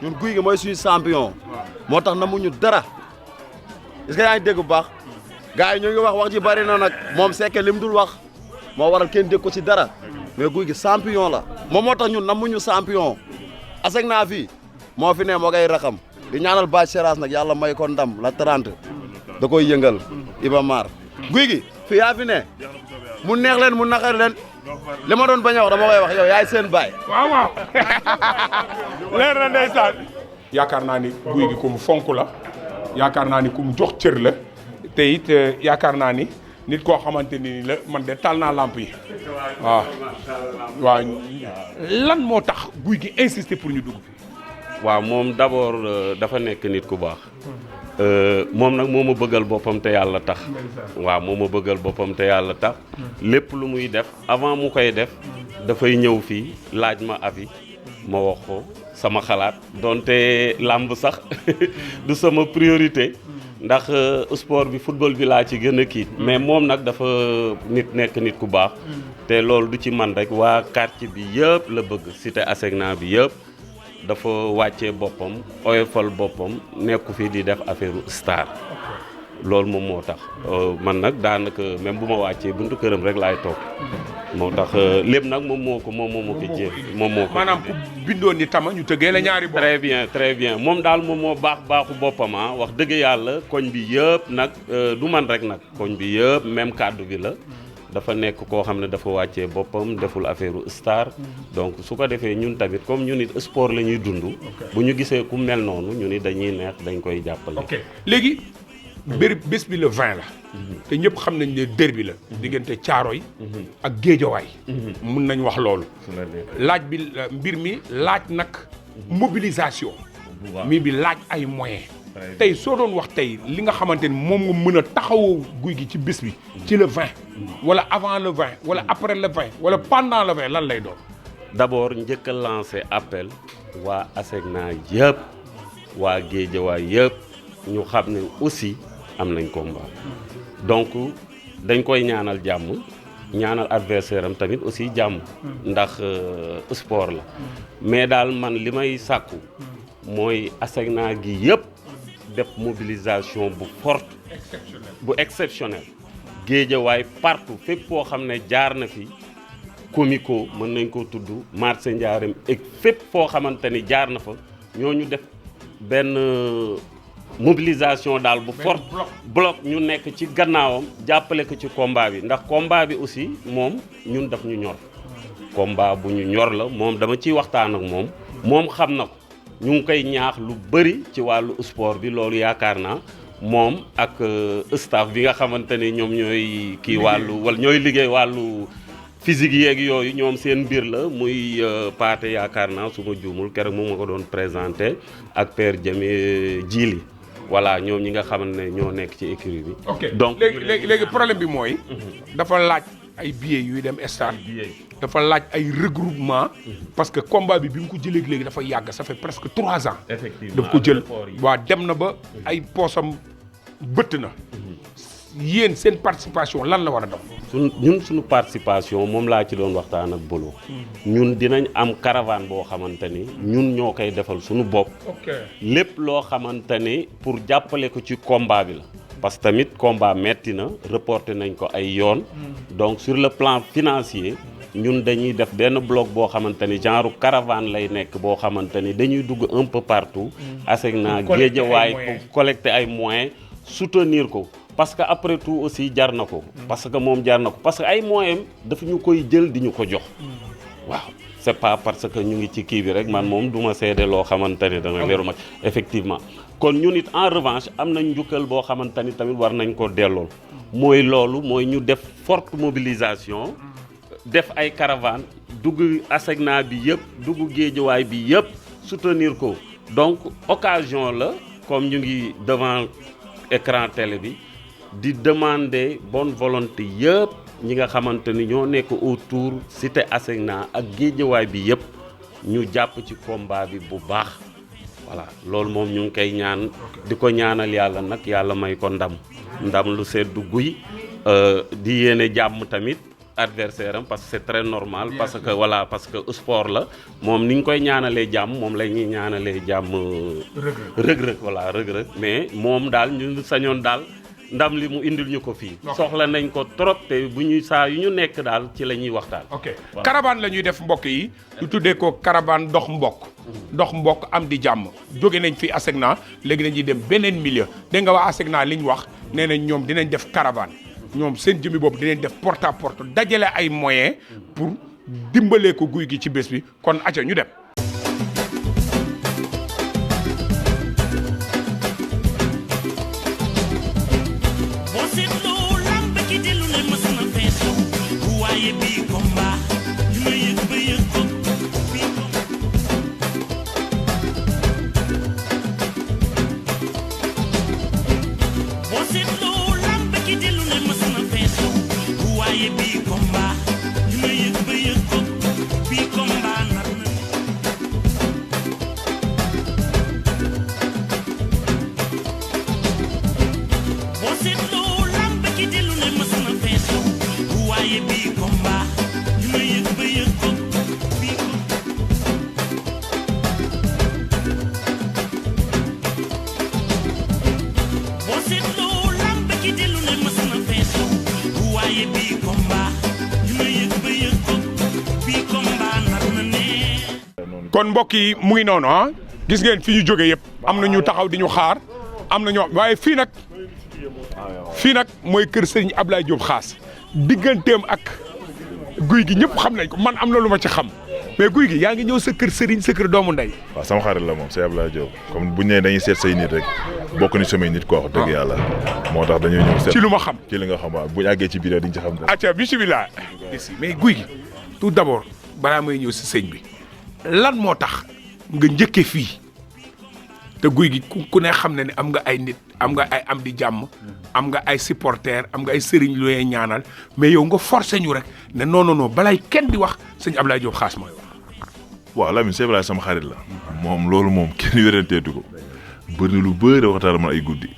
ñun guy gi mooy suñu champion. moo tax namuñu dara. est-ce que yaa ngi dégg bu baax. gars yi ñu ngi wax ji bari na nag moom sekke lim dul wax moo waral kenn dégg ko ci dara mais guy gi champion la. moom moo tax ñun namuñu champion. Asegna fii moo fi ne moo koy raxam di ñaanal Bathie Seras nag yàlla may ko ndam la 30 da koy yëngal Iba Mar guy gi fii yaa fi ne mu neex leen mu naqar leen li ma doon bañ a wax dama koy wax yow yaay seen baay. waaw waaw leer na ndeysaan. yaakaar naa ni guy gi ku mu fonk la yaakaar naa ni ku mu jox cër la te it yaakaar naa ni nit koo xamante ni la man de taal naa lamp yi waaw waaw lan moo tax guy gi insister pour ñu dugg fi. waaw moom d'abord dafa nekk nit ku baax. moom nag moo ma bëggal boppam te yàlla tax. waaw moo ma bëggal boppam te yàlla tax. lépp lu muy def avant mu koy def dafay ñëw fii laaj ma avis ma wax ko sama xalaat donte làmb sax du sama priorité. ndax sport bi football bi laa ci gën a kii. mais moom nag dafa nekk nit ku baax. te loolu du ci man rek waa quartier bi yëpp la bëgg cité Asegna bi yëpp. dafa wàccee boppam oyofal boppam nekku fii di def affaire star loolu moom moo tax man nag daanaka même bu ma wàccee buntu këram rek laay toog moo tax lépp nag moom moo ko jéem moom moo ko maanaam ku bindoon ni tama ñu tëggee la ñaari bopp. très bien moom daal moom moo baaxu boppam wax dëgg yàlla koñ bi yëpp nag du man rek nag koñ bi yëpp même kàddu bi la. dafa nekk koo xam ne dafa wàccee boppam deful affaire star donc su ko defee ñun tamit comme ñun it sport la ñuy dund. bu ñu gisee ku mel noonu ñu ni dañuy neex dañ koy jàppale. ok léegi. bés bi le 20 la. te ñëpp xam nañ ne derby la. diggante Caaroy ak Géejawaay. mun nañ wax loolu. laaj bi mbir mi laaj nag mobilisation. mi bi laaj ay moyens. tey soo doon wax tey li nga xamante ni moom nga mën a taxawoo guy gi ci bés bi ci le 20 wala avant le 20 wala après le 20 wala pendant le 20 lan lay doon. d'abord njëkk a lancé appel waa Asegna yëpp waa Géejawaay yëpp ñu xam ne aussi am nañ combat donc dañ koy ñaanal jàmm ñaanal adversaire am tamit aussi jàmm ndax sport la mais daal man li may sàkku mooy Asegna gi yëpp def mobilisation bu forte bu exceptionnel Guédiawaye partout fépp foo xam ne jaar na fi comico mën nañ ko tudd marché Ndiarème ak fépp foo xamante ni jaar na fa ñooñu def benn mobilisation daal bu forte bloc ñu nekk ci gannaawam jàppale ko ci combat bi ndax combat bi aussi moom ñun daf ñu ñor combat bu ñu ñor la moom dama ciy waxtaan ak moom xam na ko ñu ngi koy ñaax lu bëri ci wàllu sport bi loolu yaakaar naa moom ak staff bi nga xamante ni ñoom ñooy kii wàllu wala ñooy liggéey wàllu physique yeeg yooyu ñoom seen mbir la muy paate yaakaar naa su ma juumul keroog moom ma ko doon présenté ak père Jame Djili voilà ñoom ñi nga xamante ne ñoo nekk ci écurie bi. ok donc léegi problème bi mooy. dafa laaj ay billets yuy dem stade. dafa laaj ay regroupement. parce que combat bi mu ko jëlee léegi dafa yàgg ça fait presque 3 ans. effectivement daf ko jël waa dem na ba ay poosam bëtt na. yéen seen participation lan la war a doon. ñun suñu participation moom laa ci doon waxtaan ak Bolo. ñun dinañ am caravane boo xamante ni ñun ñoo koy defal suñu bopp. lépp loo xamante ni pour jàppale ko ci combat bi la. parce que tamit combat metti na reporté nañ ko ay yoon. donc sur le plan financier ñun dañuy def benn bloc boo xamante ni genre caravane lay nekk boo xamante ni dañuy dugg un peu partout. ASECNA Guédiawaye pour collecter ay moyens soutenir ko. parce que après tout aussi jar na ko. parce que moom jar na ko parce que ay moyens dafa ñu koy jël di ñu ko jox. waaw c'est pas parce que ñu ngi ci kii bi rek man moom du ma seede loo xamante ni dana leeru ma effectivement. kon ñun it en revanche am nañ njukkal boo xamante ni tamit war nañ ko dellool mooy loolu mooy ñu def forte mobilisation def ay caravane dugg ASECNA bi yëpp dugg Guédiawaye bi yëpp soutenir ko donc occasion la comme ñu ngi devant écran télé bi. di demander bonne volonté yëpp ñi nga xamante ni ñoo nekk autour cité ASECNA ak Guédiawaye bi yëpp ñu jàpp ci combat bi bu baax voilà loolu moom ñu ngi koy ñaan di ko ñaanal yàlla nag yàlla may ko ndam lu seddu guy di yéene jàmm tamit adversaire am parce que c'est très normal parce que voilà parce que sport la moom ni ñu koy ñaanalee jàmm moom la ñuy ñaanalee jàmm rëg-rëg voilà rëg-rëg mais moom daal ñu sañoon daal ndam li mu indil ñu ko fii. soxla nañ ko trop te bu ñuy saa yu ñu nekk daal ci la ñuy waxtaan. ok caravane la ñuy def mbokk yi. ñu tuddee ko caravane dox mbokk. dox mbokk am di jàmm. jóge nañ fi ASECNA léegi dañuy dem beneen milieu dégg nga waa ASECNA li ñu wax nee nañ ñoom dinañ def caravane ñoom seen jëmmi boobu dinañ def porte à porte dajale ay moyens pour dimbalee ko guy gi ci bés bi kon acca ñu dem. kon mbokk yi mu ngi noonu ah gis ngeen fi ñu jóge yëpp am na ñu taxaw di ñu xaar am na ñoo waaye fii nag mooy kër Serigne Ablaye Diop Khass digganteem ak guy gi ñëpp xam nañ ko man am na lu ma ci xam mais guy gi yaa ngi ñëw sa kër Serigne sa kër doomu ndey. waaw sama xarit la moom Serigne Ablaye Diop comme bu ñu nee dañuy seet say nit rek bokk ni samay nit ko wax dëgg yàlla moo tax dañuy ñëw seet ci lu ma xam ci li nga xam waaw bu ñu àggee ci biir di nga ci xam dara. acca bisimilah. mais guy gi tout d'abord balaa may ñëw si sëñ bi lan moo tax nga njëkke fii te guy gi ku ne xam na ne am nga ay nit am nga ay am di jàmm am nga ay supporters am nga ay sëriñ lu lay ñaanal mais yow nga forcé ñu rek ne non non non balay kenn di wax sëñ Ablaye Diop Khass mooy wax. waaw Lamine Sèye Ablaye sama xarit la moom loolu moom kenn wéranteetu ko bëri na lu bëri waxtaan man ay guddi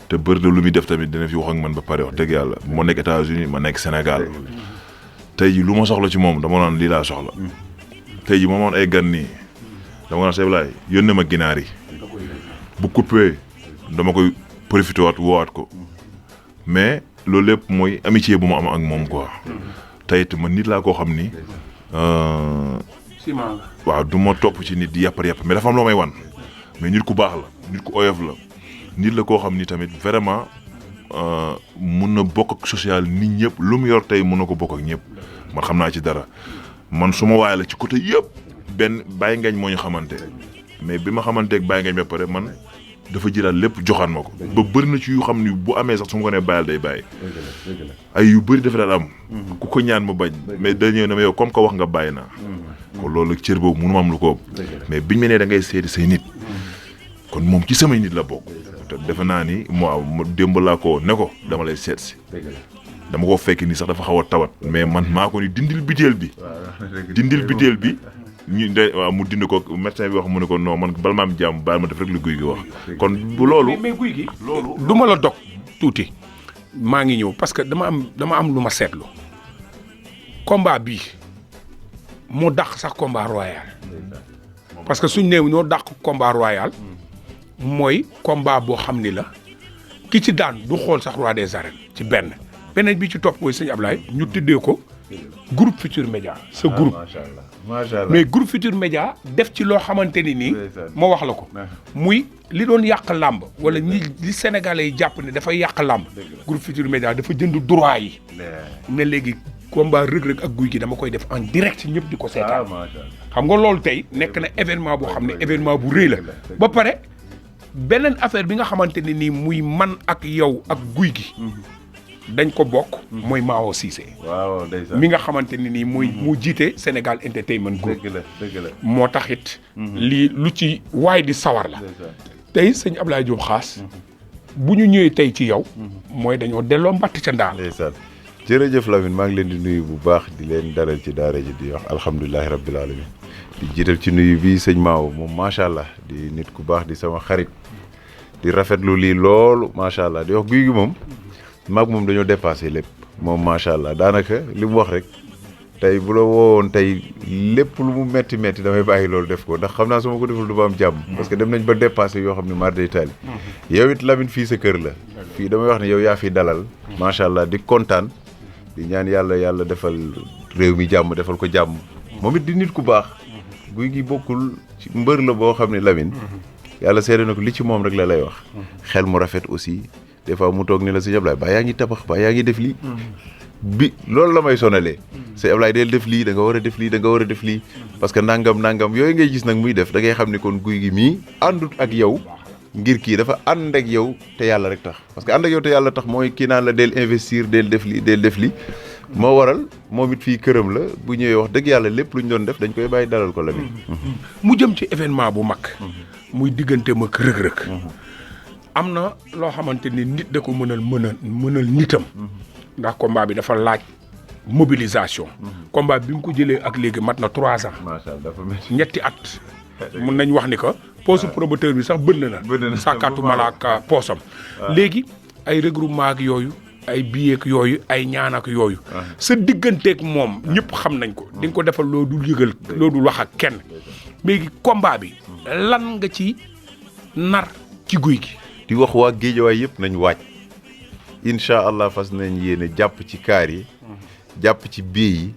te bëri na lu muy def tamit dina fi wax ak man ba pare wax dëgg yàlla moo nekk États-Unis ma nekk Sénégal tey ji lu ma soxla ci moom dama naan lii laa soxla tey ji ma moon ay gan nii dama naan Sèye Ablaye yónnee ma ginaar yi bu coupé dama koy profité waat woowaat ko mais loolu lépp mooy amitié bu ma am ak moom quoi tey it man nit laa koo xam ni waaw du ma topp ci nit di yàppar mais dafa am loo may wan mais nit ku baax la nit ku oyof la nit la koo xam ni tamit vraiment mun na bokk ak social nit ñëpp lu mu yor tey mun na ko bokk ak ñëpp man xam naa ci dara man su ma waay la ci côté yëpp benn Baye Ngagne moo ñu xamante mais bi ma xamanteeg Baye Ngagne ba pare man dafa jëlaat lépp joxaan ma ko ba bëri na ci yu xam ni bu amee sax su ma ko nee bàyyal day bàyyi ay yu bëri dafa daan am ku ko ñaan ma bañ mais da ñëw ne ma yow comme que wax nga bàyyi naa kon loolu cër boobu mënu ma am lu ko mais biñ ma nee da ngay seeti say nit kon moom ci samay nit la bokk te defe naa ni ma démb laa ko ne ko dama lay seet si dama ko fekk ni sax dafa xaw a tawat mais man maa ko ni dindil biteel bi ñu de waaw mu dind ko médecin bi wax mu ne ko non man bal ma am jàmm baal ma def rek lu guy gi wax kon bu loolu mais guy gi loolu du ma la dog tuuti maa ngi ñëw parce que dama am lu ma seetlu combat bii moo dàq sax combat royal parce que suñ néew ñoo dàq combat royal mooy combat boo xam ni la ki ci daan du xool sax roi des arènes ci beneen bi ci topp mooy sëñ Ablaye ñu tuddee ko groupe Futurs Médias sa groupe macha allah mais groupe Futurs Médias def ci loo xamante ni nii ma wax la ko muy li doon yàq làmb wala li sénégalais yi jàpp ne dafay yàq làmb groupe Futurs Médias dafa jënd droit yi ne léegi combat Reug Reug ak Gouye Gui dama koy def en direct ñëpp di ko seetaan xam nga loolu tey nekk na événement boo xam ne événement bu rëy la ba pare beneen affaire bi nga xamante ne nii muy man ak yow ak Gouye Gui dañ ko bokk mooy Mao Cissé waaw mi nga xamante ne nii mooy mu jiite Sénégal Entertainment Group dëgg la moo tax it lii lu ci waay di sawar la tey sëñ Ablaye Diop Khass bu ñu ñëwee tey ci yow mooy dañoo delloo mbatt ca ndaal ndeysaan jërëjëf Lamine maa ngi leen di nuyu bu baax di leen dalal ci daara ji di wax alhamdulilahi rabbil alamin di jiital ci nuyu bi sëñ Mao moom macha allah di nit ku baax di sama xarit di rafetlu lii loolu macha allah di wax Gouye Gui moom maag moom dañoo dépassé lépp moom macha allah daanaka li mu wax rek tey bu la woowoon tey lépp lu mu metti damay bàyyi loolu def ko ndax xam naa su ma ko deful du ma am jàmm parce que dem nañ ba dépassé yoo xam ne mar day taali yow it Lamine fii sa kër la fii damay wax ne yow yaa fi dalal macha allah di kontaan di ñaan yàlla defal réew mi jàmm defal ko jàmm moom it di nit ku baax Gouye Gui bokkul ci mbër la boo xam ne Lamine yàlla seede na ko li ci moom rek la lay wax xel mu rafet aussi des fois mu toog ni la sëñ Ablaye ba yaa ngi tabax ba yaa ngi def lii bi loolu la may sonalee sëñ Ablaye del def lii da nga war a def lii da nga war a def lii parce que nangam yooyu ngay gis nag muy def da ngay xam ni kon Gouye Gui mii àndut ak yow ngir kii dafa ànd ak yow te yàlla rek tax parce que ànd ak yow te yàlla tax mooy kii naan la del investir del def lii moo waral moom it fii këram la bu ñëwee wax dëgg yàlla lépp lu ñu doon def dañ koy bàyyi dalal ko la mu jëm ci événement bu mag muy diggante mag Reug Reug am na loo xamante ni nit da ko mënal nitam ndax combat bi dafa laaj mobilisation combat bi mu ko jëlee ak léegi mat na 3 ans ñetti at mun nañ wax ni que poosu promoteur bi sax bënn na sàkkaatu malaaka poosam léegi ay regroupement ak yooyu ay billets ak yooyu ay ñaan ak yooyu sa digganteeg moom ñëpp xam nañ ko di nga ko defal loo dul yëgal loo dul wax ak kenn léegi combat bi lan nga ci nar ci Gouye Gui di wax waa Géejawaay yëpp nañ waaj incha allah fas nañ yéene jàpp ci kaar yi jàpp ci bii yi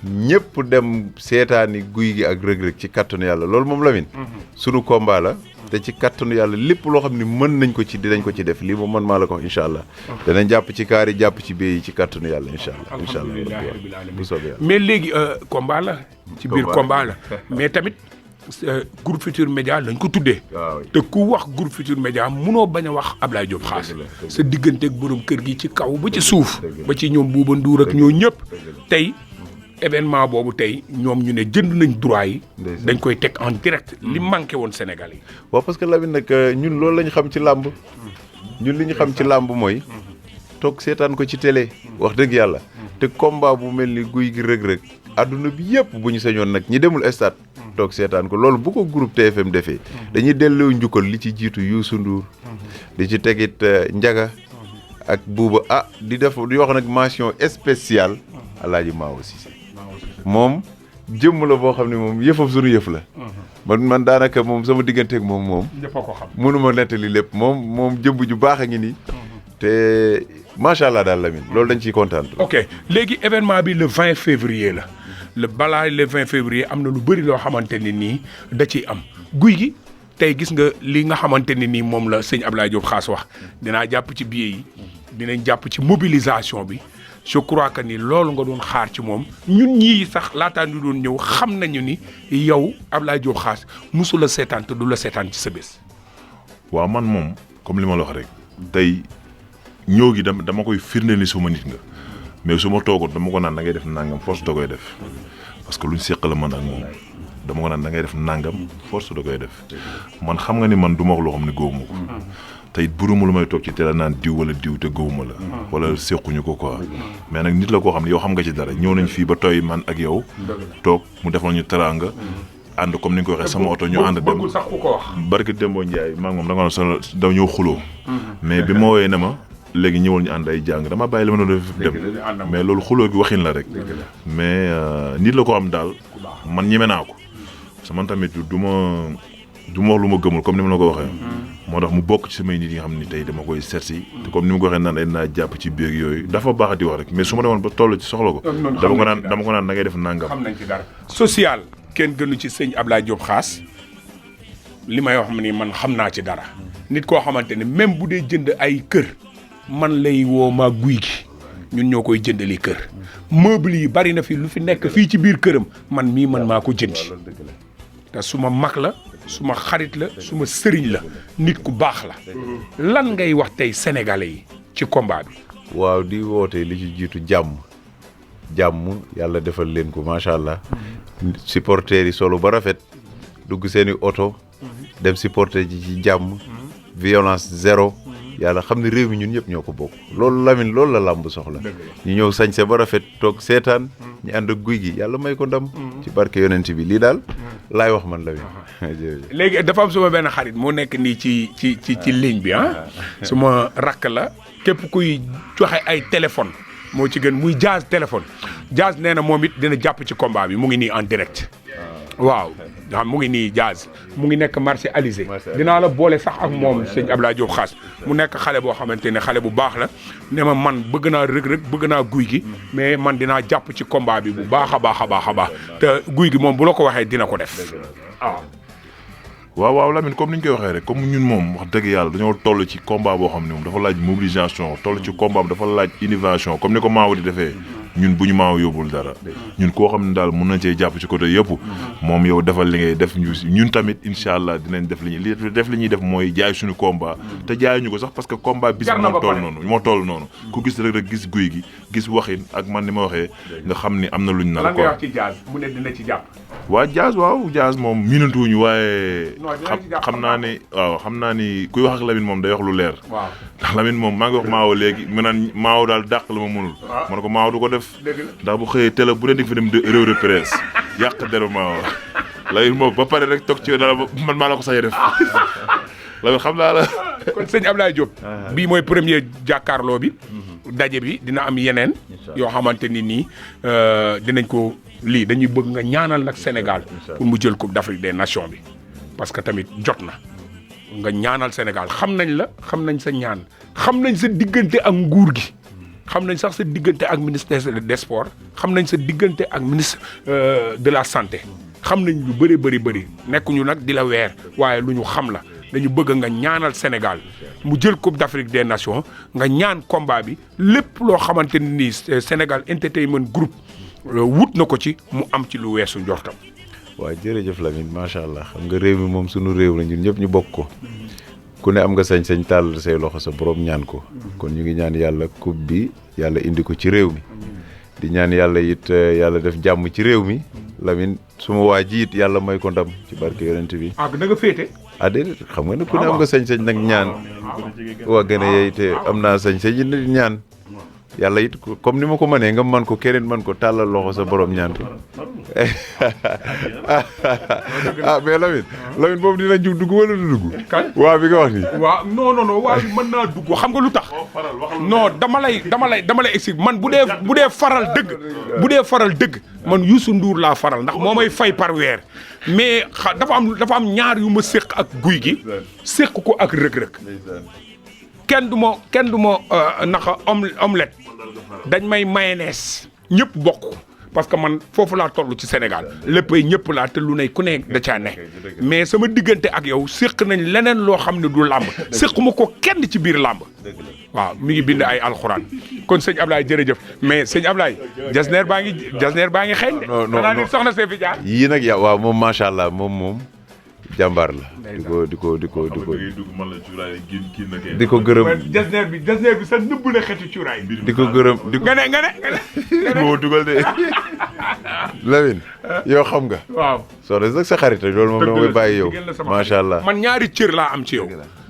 ñëpp dem seetaani Gouye Gui ak Reug Reug ci kattanu yàlla loolu moom Lamine sunu combat la te ci kattanu yàlla lépp loo xam ne mën nañ ko ci dinañ ko ci def lii moom man maa la ko wax incha allah danañ jàpp ci kaar yi jàpp ci bii yi ci kattanu yàlla incha allah bu soobee yàlla mais léegi combat la ci biir combat la mais tamit groupe Futurs Médias lañ ko tuddee te ku wax groupe Futurs Médias munoo bañ a wax Ablaye Diop Khass sa digganteeg borom kër gi ci kaw ba ci suuf ba ci ñoom Bouba Ndour ak ñoo ñëpp tey événement boobu tey ñoom ñu ne jënd nañ droit yi dañ koy teg en direct li manqué woon Sénégal yi waaw parce que Lamine nag ñun loolu lañ xam ci làmb ñun li ñu xam ci làmb mooy toog seetaan ko ci télé wax dëgg yàlla te combat bu mel ni Gouye Gui Reug Reug adduna bi yëpp bu ñu sañoon nag ñi demul stade toog seetaan ko loolu bu ko groupe TFM defee dañuy delloo njukkal li ci jiitu Youssou Ndour di ci tegit Ndiaga ak Bouba di wax nag mention spéciale Alaaji Mao Cissé moom jëmm la boo xam ne moom yëfam suñu yëf la. man daanaka moom sama digganteeg moom. ñëpp a ko xam mënuma nettali lépp moom jëmb ju baax a ngi nii. te macha allah daal Lamine loolu dañ ciy kontaan. ok léegi événement bi le 20 février la le 20 février am na lu bëri loo xamante ne nii da ciy am guy gi tey gis nga li nga xamante ne nii moom la sëñ Ablaye Diop Khass wax dinaa jàpp ci billet yi dinañ jàpp ci mobilisation bi. je crois que ni loolu nga doon xaar ci moom ñun ñii sax laataa ñu doon ñëw xam nañu ni yow Ablaye Diop Khass musula seetaan te du la seetaan ci sa bés. waaw man moom comme li ma la wax rek tey ñëw gi dama koy firnde ni suma nit nga mais su ma toogoon dama ko naan da ngay def nangam force da koy def parce que luñ seq la man ak moom dama ko naan da ngay def nangam force da koy def man xam nga ni man du ma wax loo xam ne góobu ma ko. te it buruma lu may toog ci teel a naan diw wala diw te gëwuma la. wala sequñu ko quoi. mais nag nit la koo xam ne yow xam nga ci dara ñëw nañ fii ba tooy man ak yow. toog mu defal ñu teraanga. ànd comme ni nga ko waxee sama oto ñu ànd dem bëggul sax ku ko wax. barke Dembo Ndiaye maa ngi moom da nga doon da ñëw xuloo. mais bi ma woowee ne ma léegi ñëwal ñu ànd ay jàng dama bàyyi la ma doon def dem. mais loolu xuloo gi waxin la rek. mais nit la ko am daal man ñeme naa ko. parce que man tamit du ma wax lu ma gëmul comme ni ma la ko waxee. moo tax mu bokk ci samay nit yi nga xam ni tey dama koy seet si te comme ni ma ko waxee naan ay naa jàpp ci biir yooyu dafa baax di wax rek mais su ma demoon ba toll ci soxla ko. dama ko naan da ngay def nangam. xam nañ ci dara social kenn gënu ci sëñ Ablaye Diop Khass li may wax ni man xam naa ci dara. nit koo xamante ne même bu dee jënd ay kër man lay woo maa guy gi ñun ñoo koy jëndali kër meuble yi bari na fi lu fi nekk fii ci biir këram man maa ko jëndi te suma mag la. suma xarit la suma sëriñ la nit ku baax la lan ngay wax tey sénégalais yi ci combat bi. waaw di woote li ci jiitu jàmm yàlla defal leen ko macha allah supporters yi solo ba rafet dugg seeni oto dem supporter ji ci jàmm violence zéro yàlla xam ne réew mi ñun ñëpp ñoo ko bokk loolu Lamine loolu la làmb soxla ñu ñëw sañse ba rafet toog seetaan ñu ànd ak guy gi yàlla may ko ndam ci barke yonent bi lii daal laay wax man Lamine. léegi dafa am suma benn xarit moo nekk nii ci ligne bi suma rakk la képp kuy joxe ay téléphone moo ci gën muy Jazz téléphone Jazz nee na moom it dina jàpp ci combat bi mu ngi nii en direct waaw mu ngi nii Jazz mu ngi nekk marché Alizé dinaa la boole sax ak moom sëñ Ablaye Diop Khass mu nekk xale boo xamante ne xale bu baax la ne ma man bëgg naa Reug bëgg naa guy gi mais man dinaa jàpp ci combat bi bu baax a baax a baax a baax te guy gi moom bu la ko waxee dina ko def waaw Lamine comme ni ñu koy waxee rek comme ñun moom wax dëgg yàlla dañoo toll ci combat boo xam ne moom dafa laaj mobilisation toll ci combat dafa laaj innovation comme ni ko Maaw di defee ñun bu ñu Maaw yóbbul dara ñun koo xam ne daal mën nañ cee jàpp ci côté yëpp moom yow defal li ngay def ñun tamit incha allah dinañ def li ñuy def mooy jaay suñu combat te jaayuñu ko sax parce que combat bis moo toll noonu ku gis rek gis guy gi gis waxin ak man ni ma waxee nga xam ni am na luñ nar quoi. lan nga wax ci Jazz mu ne dina ci jàpp. waaw Jazz moom miinantuwuñu waaye xam naa ni kuy wax ak Lamine moom day wax lu leer. waaw ndax Lamine moom maa ngi wax Maaw léegi mu naan Maaw daal dàq la ma mënul. ma ne ko Maaw du ko def. ndax bu xëyee télé bu dee di fi dem réew de presse yàq deru Maaw Lamine moom ba pare rek toog ci dara man maa la ko sañ def Lamine xam naa la. kon sëñ Ablaye Diop. bii mooy premier jàkkaarloo bi. daje bi dina am yeneen. yoo xamante ni nii dinañ ko lii dañuy bëgg nga ñaanal nag Sénégal pour mu jël Coupe d'Afrique des Nations bi parce que tamit jot na nga ñaanal Sénégal xam nañ la xam nañ sa ñaan xam nañ sa diggante ak nguur gi xam nañ sax sa diggante ak ministère des sports xam nañ sa diggante ak ministre de la santé xam nañ lu bëri nekkuñu nag di la weer waaye lu ñu xam la dañu bëgg nga ñaanal Sénégal mu jël Coupe d'Afrique des Nations nga ñaan combat bi lépp loo xamante ni Sénégal Entertainment Group wut na ko ci mu am ci lu weesu njortam. waaw jërëjëf Lamine macha allah xam nga réew mi moom sunu réew la ñun ñëpp ñu bokk ko ku ne am nga sañ-sañ tàll say loxo sa borom ñaan ko kon ñu ngi ñaan yàlla coupe bi yàlla indi ko ci réew mi di ñaan yàlla it yàlla def jàmm ci réew mi Lamine suma waa ji it yàlla may ko ndam ci barke yonent bi. da nga féete. déedéet xam nga ne ku ne am nga sañ-sañ nag ñaan waa gën a yey te am naa sañ-sañ yi ñaan yàlla it comme ni ma ko mënee nga mën ko keneen mën ko tàllal loxo sa borom ñaan ko ah mais Lamine boobu dina jug dugg wala du dugg. kan waaw bi nga wax nii. waaw non waaw mën naa dugg xam nga lu tax. non dama lay expliquer man bu dee faral dëgg man Youssou Ndour laa faral ndax moo may fay par weer mais dafa am ñaar yu ma séq ak guy gi séq ko ak rëg-rëg kenn du ma naka omelette dañ may mayonnaise ñëpp bokk parce que man foofu laa toll ci Sénégal léppay ñëpp laa te lu ne ku ne da caa ne mais sama diggante ak yow séq nañ leneen loo xam ne du làmb séquma ko kenn ci biir làmb waaw mi ngi bind ay alxuraan kon sëñ Ablaye jërëjëf mais sëñ Ablaye jasneer baa ngi xeeñ de. non soxna see fi jaar. yii nag waaw moom macha allah moom jàmbaar la. di ko gërëm. jasneer bi sax nëbb na xeetu cuuraay. di ko gërëm nga ne. moo dugal de. Lamine yow xam nga. waaw soo des nag sa xarit rek loolu moom dama koy bàyyi yow. macha allah man ñaari cër laa am ci yow.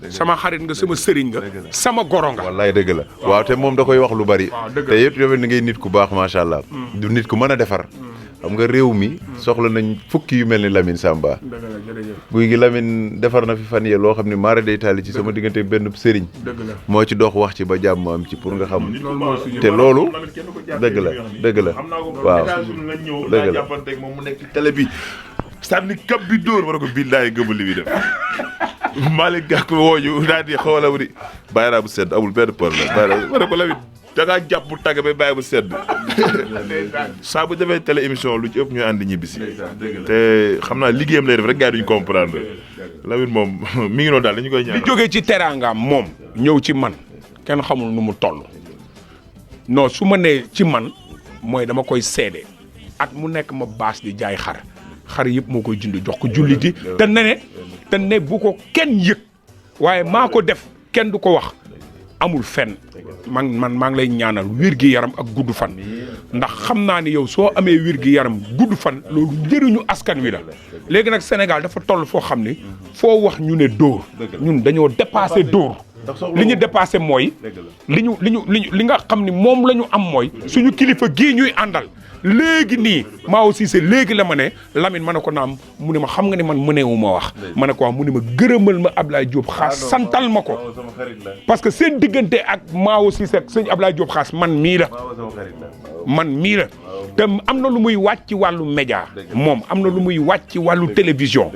sama xarit nga sama sëriñ nga. sama goro nga. wallaay dëgg la waaw te moom da koy wax lu bari. te yëpp yow ni ngay nit ku baax macha allah. du nit ku mën a defar. xam nga réew mi soxla nañ fukki yu mel ni Lamine Samba. guy gi Lamine defar na fi fan yee loo xam ne maara day taali ci sama diggante benn sëriñ. moo ci dox wax ci ba jàmm am ci pour nga xam. te loolu dëgg la waaw dëgg la. moom mu nekk ci télé bi sànni kap bi dóor war a ko billaay gëmul li bi def Malick Gakou wooñu daal di xoola di bàyyi naa bu sedd amul benn problème war a ko Lamine da ngaa jàpp tàgg ba bàyyi bu sedd saa bu defee télé émission lu ci ëpp ñooy ànd ñibbisi te xam naa liggéeyam lay def rek gars yi duñ comprendre Lamine moom mi ngi noonu daal dañu koy ñaan. di jógee ci teraangaam moom ñëw ci man kenn xamul nu mu toll non su ma nee ci man mooy dama koy seede at mu nekk ma baas di jaay xar yëpp moo koy jund jox ko jullit yi te ne bu ko kenn yëg waaye maa ko def kenn du ko wax amul fenn man maa ngi lay ñaanal wér gi yaram ak gudd fan ndax xam naa ni yow soo amee wér gi yaram gudd fan loolu njëriñu askan wi la léegi nag Sénégal dafa toll foo xam ni foo wax ñu ne dóor ñun dañoo dépassé dóor li ñu dépassé mooy li nga xam ni moom la ñu am mooy suñu kilifa gii ñuy àndal léegi nii maa aussi c'est léegi la ma ne Lamine ma ne ko naam mu ne ma xam nga ne man mëneewu ma wax ma ne ko wax mu ne ma gërëmal ma Ablaye Diop Khass santal ma ko parce que seen diggante ak maa aussi c'est sëñ Ablaye Diop Khass man mii la te am na lu muy wàcc ci wàllu média moom am na lu muy wàcc ci wàllu télévision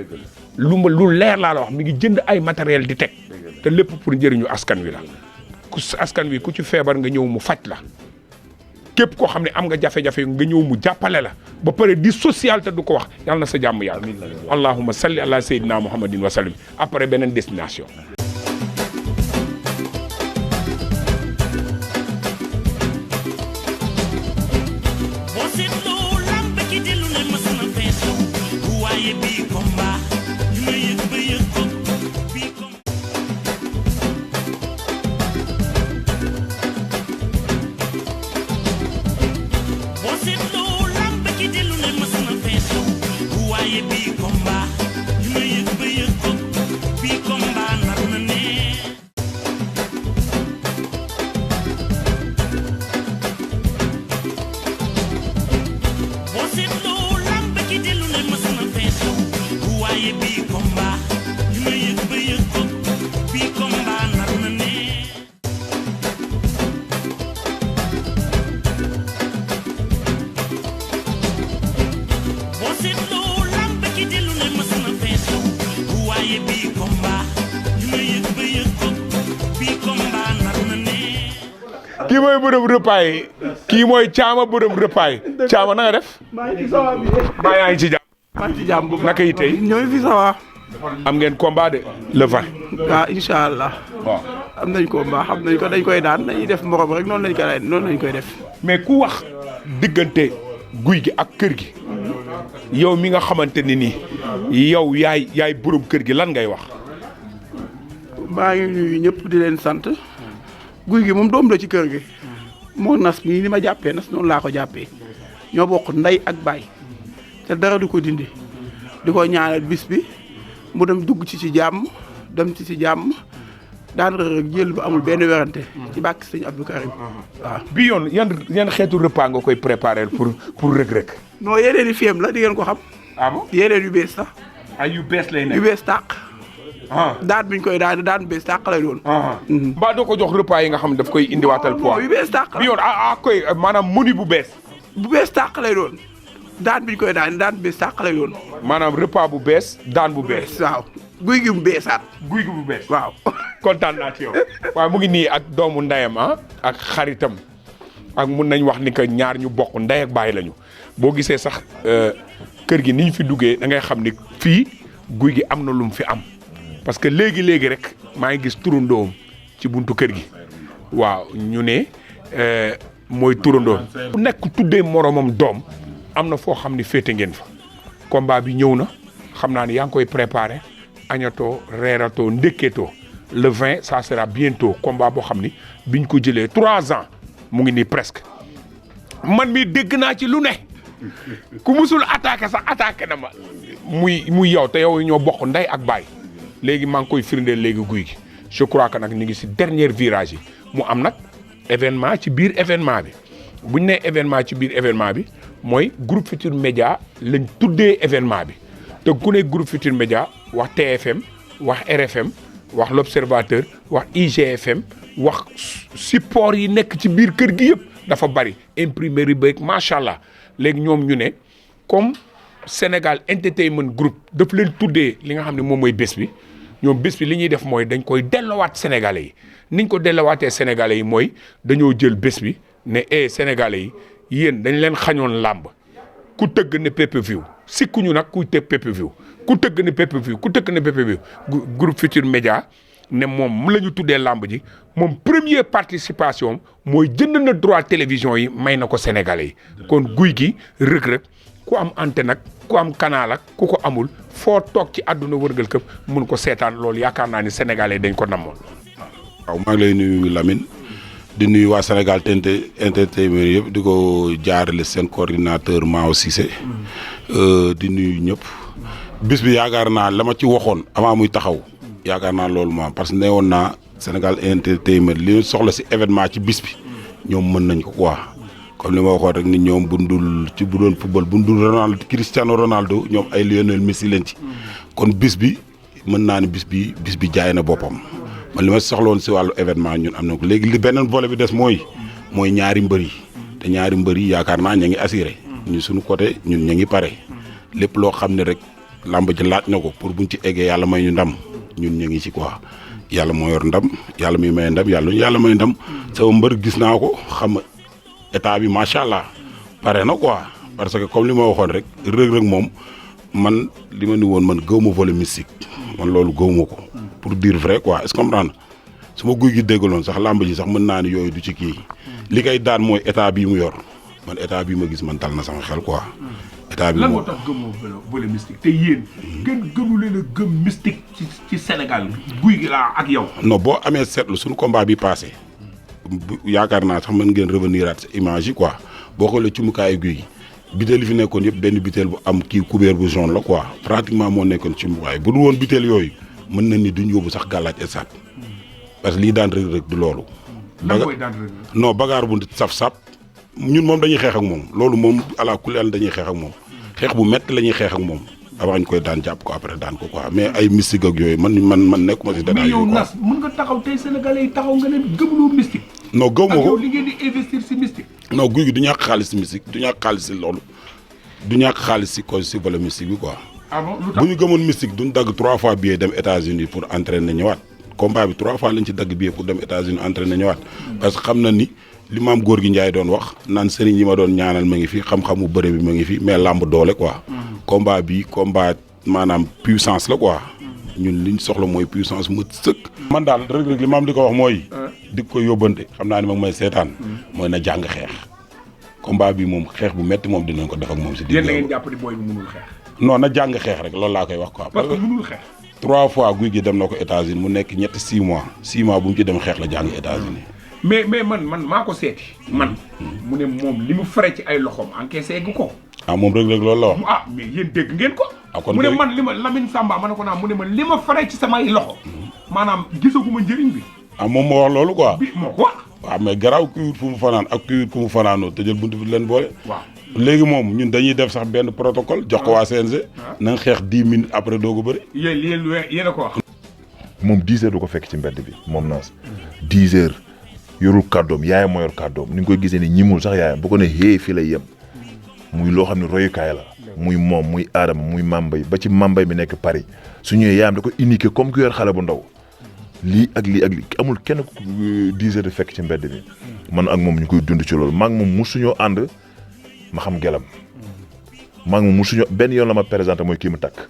lu leer laa la wax mi ngi jënd ay matériel di teg te lépp pour njëriñu askan wi la askan wi ku ci feebar nga ñëw mu faj la képp koo xam ne am nga jafe-jafe nga ñëw mu jàppale la ba pare di social te du ko wax yàlla na sa jàmm yàlla allahumma salli ala sayyidina muhammadin wa sallim après beneen destination kii mooy bërëm repas yi kii mooy caama bërëm repas yi caama na nga def. maa ngi ci sawa bi. maa yaa ngi ci jàmm. maa ngi ci jàmm bu naka yi tey. ñooy fi sawa. am ngeen combat de le 20. waaw incha allah. waaw am nañ combat xam nañ ko dañ koy daan dañuy def morom rek noonu lañ koy def. mais ku wax diggante guy gi ak kër gi yow mi nga xamante ni nii yow yaay borom kër gi lan ngay wax. maa ngi nuyu ñëpp di leen sant. guy gi moom doom la ci kër gi moo nas mii ni ma jàppee nas noonu laa ko jàppee ñoo bokk ndey ak baay te dara du ko dindi di ko ñaanal bis bi mu dem dugg ci jàmm dem ci jàmm daan Reug Reug jël bu amul benn werante ci bàkk sëñ Abdou Karim waaw. bi yoon yan xeetu repas nga koy préparer pour Reug Reug. non yeneen i fiem la di ngeen ko xam. ah bon yeneen yu bees sax. ay yu bees lay nekk yu bees tàq. daan biñ koy daan bees tàq lay doon. mbaa doo ko jox repas yi nga xam daf koy indiwaatal poids. yu bees tàq bi yoon koy maanaam menu bu bees. bu bees tàq lay doon daan biñ koy daan bees tàq lay doon. maanaam repas bu bees daan bu bees. waaw guy gi bu beesaat. guy gi bu bees waaw. kontaan naa ci yow. waaw mu ngi nii ak doomu ndeyam ak xaritam ak mun nañ wax ni que ñaar ñu bokk ndey ak baay lañu boo gisee sax kër gi ni ñu fi duggee da ngay xam ni fii guy gi am na lu mu fi am parce que léegi rek maa ngi gis turandoom ci buntu kër gi waaw ñu ne mooy turandoom. bu nekk tuddee moromam doom am na foo xam ni féete ngeen fa combat bi ñëw na xam naa ni yaa ngi koy préparé añatoo reeratoo ndékkeetoo le 20 ça sera bientôt combat boo xam ni biñ ko jëlee 3 ans mu ngi nii presque man mi dégg naa ci lu ne ku musul attaqué sax attaqué na ma muy yow te yow ñoo bokk ndey ak baay léegi maa ngi koy firndeel léegi guy gi je crois que nag ñu ngi si dernier virage yi mu am nag événement ci biir événement bi buñ nee événement ci biir événement bi mooy groupe Futurs Médias lañ tuddee événement bi te ku ne groupe Futurs Médias wax TFM wax RFM wax l'Observateur wax IGFM wax support yi nekk ci biir kër gi yëpp dafa bari imprimerie beeg macha allah léegi ñoom ñu ne comme Sénégal Entertainment Group daf leen tuddee li nga xam ne moom mooy bés bi ñoom bés bi li ñuy def mooy dañ koy dellowaat Sénégalais yi niñ ko dellowaatee Sénégalais yi mooy dañoo jël bés bi ne Sénégalais yi yéen dañ leen xañoon làmb ku tëgg ne pay-per-view sikkuñu nag kuy tëgg pay-per-view ku tëgg ne pay-per-view ku tëgg ne pay-per-view groupe Futurs Médias ne moom la ñu tuddee làmb ji moom première participation mooy jënd na droit télévision yi may na ko Sénégalais yi kon guy gi Reug Reug ku am antenne ak ku am canal ak ku ko amul foo toog ci àdduna wërgal këpp mun ko seetaan loolu yaakaar naa ni Sénégalais dañ ko namoon. waaw maa ngi lay nuyu Lamine di nuyu waa Sénégal Entertainment yëpp di ko jaarale seen coordinateur Mao Cissé di nuyu ñëpp bis bi yaakaar naa la ma ci waxoon avant muy taxaw yaakaar naa loolu moom parce que ne woon naa Sénégal Entertainment li ñu soxla si événement ci bis bi ñoom mën nañ ko quoi comme li ma waxoon rek ni ñoom bu doon football bu dul Ronaldo Cristiano Ronaldo ñoom ay Lionel Messi leen ci kon bis bi mën naa ne bis bi jaay na boppam. man li ma soxla woon si wàllu événement ñun am na ko léegi li beneen volet bi des mooy ñaari mbër yi te ñaari mbër yi yaakaar naa ña ngi assuré ñu suñu côté ñun ña ngi pare lépp loo xam ne rek làmb ji laaj na ko pour buñ ci eggee yàlla may ñu ndam ñun ña ngi ci quoi yàlla moo yor ndam yàlla muy may ndam yàlla may ndam sama mbër gis naa ko xam état bi macha allah pare na quoi parce que comme li ma waxoon rek Reug Reug moom man li ma ni woon man gëw ma volet mystique man loolu gëw ma ko. pour dire vrai quoi est-ce que comprendre su ma guy gi déggaloon sax làmb ji sax mën naa ni yooyu du ci kii li koy daan mooy état bii mu yor man état bii ma gis man dal na sama xel quoi. état bi lan moo tax gëmoo volet mystique te yéen gënu leen a gëm mystique ci Sénégal guy gi laa ak yow. non boo amee seetlu suñu combat bi passé yaakaar naa sax mën ngeen revenir at image yi quoi boo xoolee cumukaayu guy gi butéel yi fi nekkoon yëpp benn butéel bu am kii couvert bu jaune la quoi pratiquement moo nekkoon cumukaay bu dul woon butéel yooyu. mën nañ ni duñ yóbbu sax gàllaaj esat parce que lii daan Reug Reug du loolu. non bagaar bu saf-saf ñun moom dañuy xeex ak moom loolu moom ala kulli àll dañuy xeex ak moom xeex bu métti la ñuy xeex ak moom avant ñu koy daan jàpp ko après daan ko quoi mais ay mystique ak yooyu man nekkuma si détail. mais yow Nas mën nga taxaw tey Sénégalais yi taxaw nga leen gëmloo mystique. non gëw ma ko ak yow li ngeen di investir si mystique. non guy gi du ñàkk xaalis si mystique du ñàkk xaalis si loolu du ñàkk xaalis si volet mystique bi quoi. bu ñu gëmoon mystique duñ dagg 3 fois billet dem États-Unis pour entraîner ñëwaat combat bi 3 fois lañ ci dagg billet pour dem États-Unis entraîner ñëwaat parce que xam na ni li maam góor gi Njaay doon wax naan sëriñ yi ma doon ñaanal ma ngi fi xam-xamu bëre bi ma ngi fi mais làmb doole quoi. combat bi combat maanaam puissance la quoi ñun liñ soxla mooy puissance mu sëkk. man daal Reug Reug li maam di ko wax mooy. di ko yóbbante xam naa ni moom mooy seetaan. mooy na jàng xeex. combat bi moom xeex bu metti moom dinañ ko def ak moom si. yéen da ngeen jàpp ni booy bi mënul xeex. non na jàng xeex rek loolu laa koy wax quoi. parce que mënul xeex. 3 fois guy gi dem na ko États-Unis mu nekk ñetti 6 mois 6 mois bu mu ci dem xeex la jàng États-Unis mais man maa ko seeti. man mu ne moom li mu fere ci ay loxoom encaissé gu ko. ah moom Reug Reug loolu la wax. ah mais yéen dégg ngeen ko. ah kon mu ne man li ma Lamine Samba ma ne ko naa mu ne ma li ma fere ci samay loxo. maanaam gisaguma njëriñ bi. ah moom moo wax loolu quoi. bi moo ko wax. waaw mais garaaw kuy wut fu mu fanaan ak kuy wut ku mu fanaanoo tëjal buntu bi leen boole. waaw léegi moom ñun dañuy def sax benn protocole jox ko waa CNG. na nga xeex 10 minutes après doo ko bëri. yéen a ko wax. moom 10 heures du ko fekk ci mbedd bi moom Nass 10 heures yorul kàddoom yaayam moo yor kàddoom ni nga koy gisee ni ñimul sax yaayam bu ko ne hee fii lay yem muy loo xam ne royukaay la muy moom muy Adama muy Mambay ba ci Mambay mi nekk Paris su ñëwee yaayam da ko unique comme ku yor xale bu ndaw lii ak lii ak lii amul kenn ku 10 heures di fekk ci mbedd bi man ak moom ñu koy dund ci loolu maa ngi moom musuñoo ànd ma xam gelam maa ngi moom musuñoo benn yoon la ma présenté mooy kii mu takk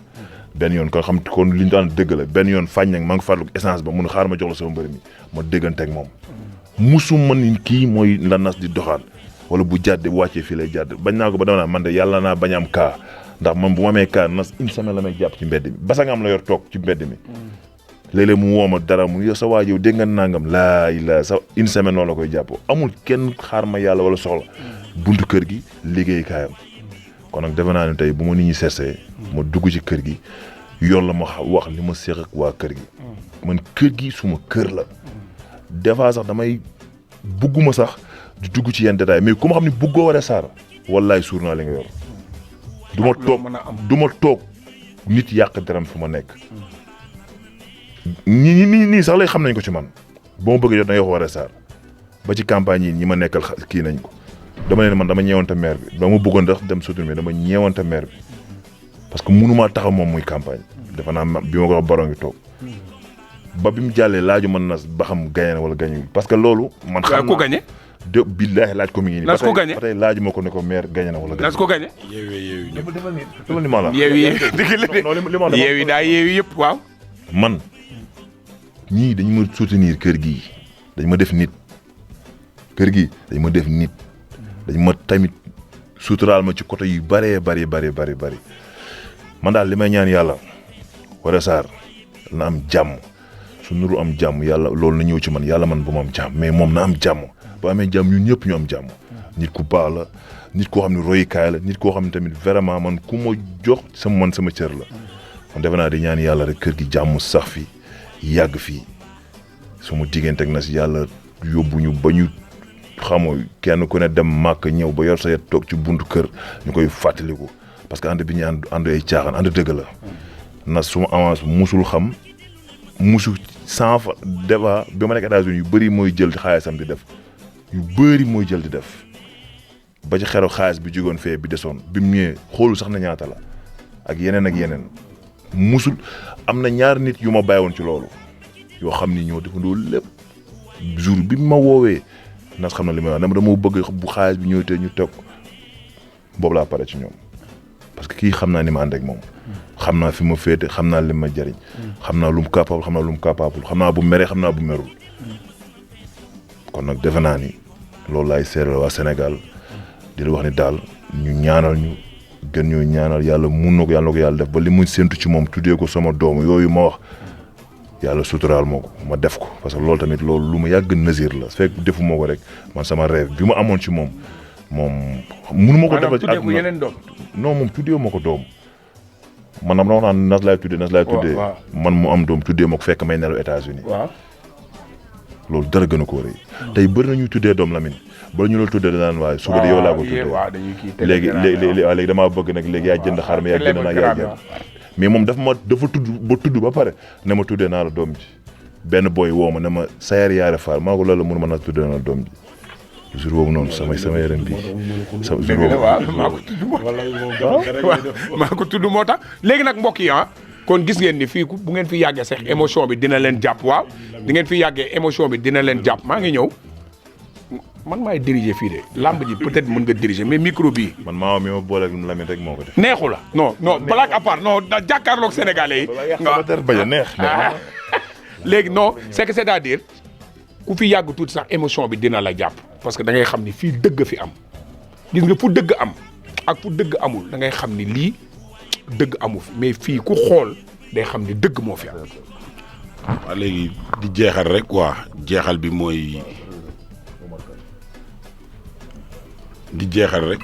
benn yoon kon xam kon li ñu daan dëgg la benn yoon fàññ nag maa ngi fàttaliku essence ba mun xaar ma jox la sama mbër mi ma déggante ak moom musu ma ni kii mooy la Nass di doxaan wala bu jàdde bu wàccee fii lay jàdd bañ naa ko ba dama naa man de yàlla naa bañ am kaa ndax man bu ma amee kaa Nass une semaine la may jàpp ci mbedd mi basa nga am la yor toog ci mbedd mi léeg-léeg mu woo ma dara mu yow sa waa yow dégg nga nangam laa sa une semaine noonu la koy jàpp amul kenn xaar ma yàlla wala soxla buntu kër gi liggéey kaayam kon nag defe naa ne tey bu ma nit ñi seetsee ma dugg ci kër gi yoon la ma wax li ma séq ak waa kër gi man kër gi suma kër la des fois sax damay bugguma sax di dugg ci yenn détail mais ku ma xam ne buggoo Woré Sarr wallaay suur naa li nga yor du ma toog nit yàq deram fu ma nekk nii sax lay xam nañ ko ci man ba ma bëgg jot da ngay wax Woré Sarr ba ci campagne yi ñi ma nekkal kii nañ ko dama leen man dama ñeewante maire bi dama bëggoon ndax dem soutenir mais dama ñeewante maire bi parce que mënumaa taxaw moom muy campagne dafa naa bi ma ko wax baro ngi toog ba bi mu jàllee laaju man Nass ba xam gagné na wala gagné parce que loolu man xam ko gagné de billaahi laaj ko mi ngi nii Nass ko gagné ba tey laaju ma ko ne ko maire gagné na wala Nass ko gagné dama ni ma la yeewi daa yeewi yëpp waaw man ñii dañ ma soutenir kër gi dañ ma def nit kër gi dañ ma def nit dañ ma tamit suturaal ma ci côté yu bëree bëri man daal li may ñaan yàlla Woré Sarr na am jàmm su nuru am jàmm yàlla loolu na ñëw ci man yàlla man bu ma am jàmm mais moom na am jàmm bu amee jàmm ñun ñëpp ñu am jàmm nit ku baax la nit koo xam ne royukaay la nit koo xam ne tamit vraiment man ku ma jox sama cër la man defe naa di ñaan yàlla rek kër gi jàmm sax fi yàgg fii su ma diggante ak Nass yàlla yóbbu ñu ba ñu xamoo kenn ku ne dem màkk ñëw ba yor sa yet toog ci buntu kër ñu koy fàttaliku parce que ànd bi ñu ànd ay caaxaan ànd dëgg la Nass su ma avance musul xam musul sans fa débat bi ma nekk États-Unis yu bëri mooy jël xaalisam di def yu bëri mooy jël di def ba ci xero xaalis bi jógoon fee bi desoon bi mu ñëwee xoolu sax na ñaata la ak yeneen musul am na ñaari nit yu ma bàyyi woon ci loolu yoo xam ni ñoo defandoo lépp jour bi ma woowee Nass xam na li may wax dama bëgg bu xaalis bi ñëw te ñu toog boobu laa pare ci ñoom parce que kii xam naa ni ma ànd ak moom xam naa fi ma féete xam naa li ma jariñ xam naa lu mu capable xam naa lu mu capable xam naa bu meree xam naa bu merul kon nag defe naa ni loolu laay seeral waa Sénégal di la wax ni daal ñu ñaanal ñu gën ñoo ñaanal yàlla mun na ko yàlla def ba li mu séntu ci moom tuddee ko sama doom yooyu ma wax yàlla suturaal moo ko ma def ko parce que loolu tamit loolu lu ma yàgg nasir la fekk defu moo ko rek man sama rêve bi ma amoon ci moom munu ma ko defal ci àdduna yeneen doom non moom tuddee ma ko doom man am na wax naan Nass laay tuddee man mu am doom tuddee ma ko fekk may nelaw États-Unis waaw loolu dara gën a ko rëy tey bëri na ñuy tuddee doom Lamine ba ñu la tuddee danaan waaye suba de yow laa ko tuddee léegi damaa bëgg nag léegi yaa jënd xar mi yaa jënd naa yaa jënd mais moom dafa tudd ba pare ne ma tuddee naa la doom ji benn boy woo ma ne ma Sayer Yaare Fall maa ko loolu mënu ma Nass tuddee naa la doom ji jour boobu noonu sama yaram bi jour boobu maa ko tudd moo tax léegi nag mbokk yi kon gis ngeen ni fii bu ngeen fi yàggee sax émotion bi dina leen jàpp waaw di ngeen fi yàggee émotion bi dina leen jàpp maa ngi ñëw man maay diriger fii de lamb ji peut-être mën nga diriger mais micro bii. man maa mi ma boole ak Lamine rek moo ko def. neexu la non blague à part non jàkkaarloog sénégalais yi. nga bañ a neex. léegi non c'est que c'est-à-dire ku fi yàgg tuuti sax émotion bi dina la jàpp parce que da ngay xam ni fii dëgg fi am gis nga fu dëgg am ak fu dëgg amul da ngay xam ni lii dëgg amu fi mais fii ku xool day xam ni dëgg moo fi am. waaw léegi di jeexal rek quoi jeexal bi mooy di jeexal rek.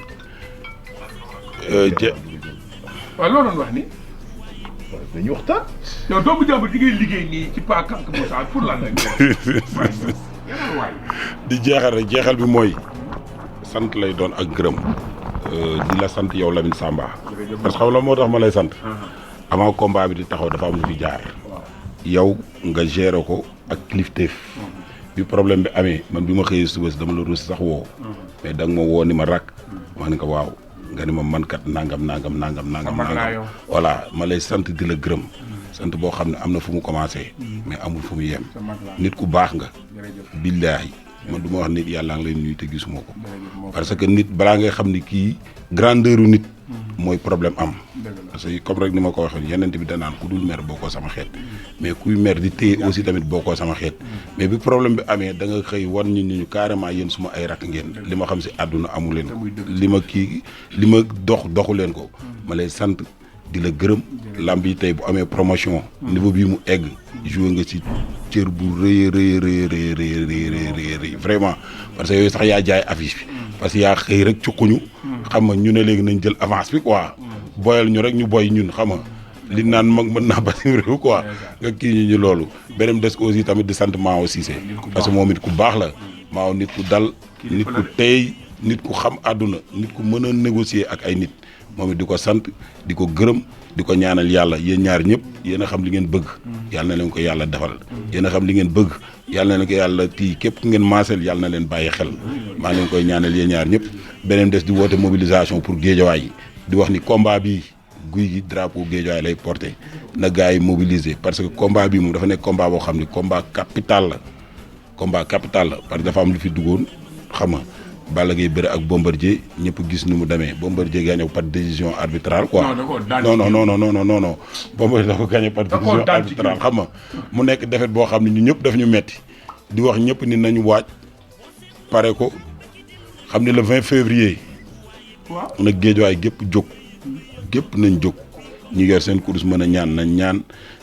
waaw loolu doon wax ni. dañuy waxtaan. yow doomu jàmbur di ngay liggéey nii ci Pa Kank Moussa pour lan la. di jeexal rek jeexal bi mooy sant lay doon ak gërëm di la sant yow Lamine Samba parce que xam la moo tax ma lay sant avant combat bi di taxaw dafa am lu fi jaar yow nga gérer ko ak kilifteef bi problème bi amee man bi ma xëyee suba si dama la ruus sax woo mais da nga ma woo ni ma rak ma ne ko waaw nga ni ma man kat nangam voilà ma lay sant di la gërëm sant boo xam ne am na fu mu commencé mais amul fu mu yem nit ku baax nga billaahi man du ma wax nit yàlla nga lay nuyu te gisuma ko parce que nit balaa ngay xam ni kii grandeur u nit mooy problème am parce que comme rek ni ma ko waxee yeneen bi danaan ku dul mer bokkoo sama xeet mais kuy mer di téye aussi tamit bokkoo sama xeet mais bi problème bi amee da nga xëy wan ñu carrément yéen suma ay rakk ngeen li ma xam si àdduna amu leen ko li ma doxu leen ko ma lay sant di la gërëm lamb yi tey bu amee promotion niveau bii mu egg joué nga ci cër bu rëy vraiment parce que yooyu sax yaa jaay affiche bi parce que yaa xëy rek cukkuñu xam nga ñu ne léegi nañ jël avance bi quoi boyal ñu rek ñu boy ñun xam nga li naan mag mën naa basim réew quoi nga kii ñu loolu beneen des aussi tamit di sant Mao Cissé parce que moom it ku baax la Mao nit ku dal nit ku tey nit ku xam àdduna nit ku mën a négocier ak ay nit moom it di ko sant di ko gërëm di ko ñaanal yàlla yéen ñaar ñëpp yéen a xam li ngeen bëgg yàlla na leen ko yàlla defal yéen a xam li ngeen bëgg yàlla na leen ko yàlla tii képp ku ngeen maaseel yàlla na leen bàyyi xel maa leen koy ñaanal yéen ñaar ñëpp beneen des di woote mobilisation pour Guédiawaye yi di wax ni combat bi Gouye Gui drapeau Guédiawaye lay porté na gars yi mobiliser parce que combat bi moom dafa nekk combat boo xam ni combat capital la parce que dafa am lu fi duggoon xam nga Balla Gaye bëre ak Bombardier ñëpp gis nu mu demee Bombardier gagné par décision arbitrale quoi non Bombardier da ko gagné par décision arbitrale xam nga mu nekk défaite boo xam ne ñu ñëpp daf ñu metti di wax ñëpp ni nañu waaj pare ko xam ne le 20 février nag Guédiawaye gépp nañ jóg ñu yor seen course mën a ñaan nañ ñaan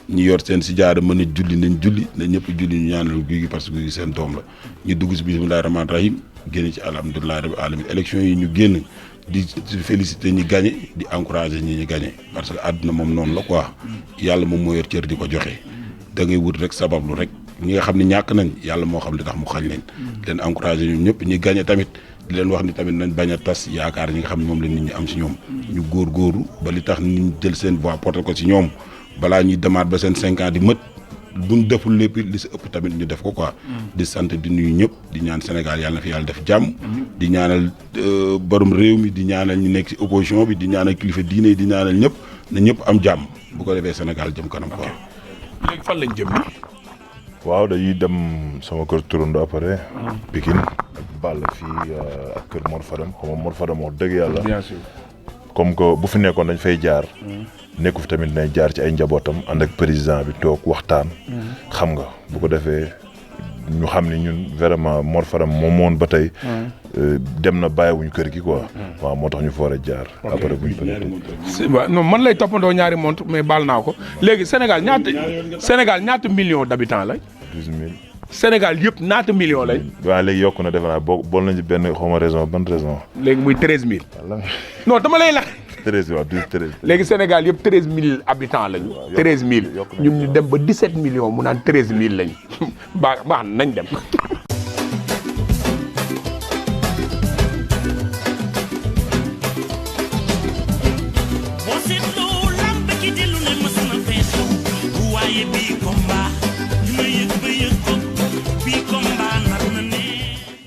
ñu yor seen sijaada mën a julli nañ julli nañ ñëpp julli ñu ñaanal Gouye Gui parce que Gouye Gui seen doom la ñu dugg si bismillahi rahmaani rahim génn ci alhamdulillahi rabbil alamin élection yi ñu génn di féliciter ñi gagné di encourager ñi gagné parce que àdduna moom noonu la quoi yàlla moom moo yor cër di ko joxe da ngay wut rek sabablu rek ñi nga xam ne ñàkk nañ yàlla moo xam li tax mu xañ leen leen encourager ñoom ñëpp ñi gagné tamit di leen wax ni tamit nañ bañ a tas yaakaar ñi nga xam ne moom la nit ñi am si ñoom ñu góorgóorlu ba li tax nit ñi jël seen voix porté ko si ñoom balaa ñuy demaat ba seen 5 ans di mët buñ deful lépp li si ëpp tamit ñu def ko quoi di sant di nuyu ñëpp di ñaan Sénégal yàlla na fi yàlla def jàmm di ñaanal borom réew mi di ñaanal ñu nekk si opposition bi di ñaanal kilifa diine di ñaanal ñëpp na ñëpp am jàmm bu ko defee Sénégal jëm kanam quoi. léegi fan lañ jëm nii. waaw dañuy dem sama kër turando après Pikine ak Balla fii ak kër Mor Fadam xam nga Mor Fadam wax dëgg yàlla bien sûr comme que bu fi nekkoon dañ fay jaar nekku fi tamit nay jaar ci ay njabootam ànd ak président bi toog waxtaan xam nga bu ko defee ñu xam ni ñun vraiment Mor Fadam moom moon ba tey dem na bàyyiwuñu kër gi quoi waaw moo tax ñu fa war a jaar après buñ waaw non man lay toppandoo ñaari montre mais baal naa ko léegi Sénégal ñaata millions d'habitants la 12000 Sénégal yëpp ñaata millions lay waaw léegi yokku na defe naa bool nañ ci benn xawma raison ban raison léegi muy 13000 non dama lay laaj 13 waaw 13 léegi Sénégal yëpp 13000 habitants lañu 13000 ñun ñu dem ba 17 millions mu naan 13000 lañu baax nañ dem boo seetloo lamb ji dellu ne mës na feesu waaye bii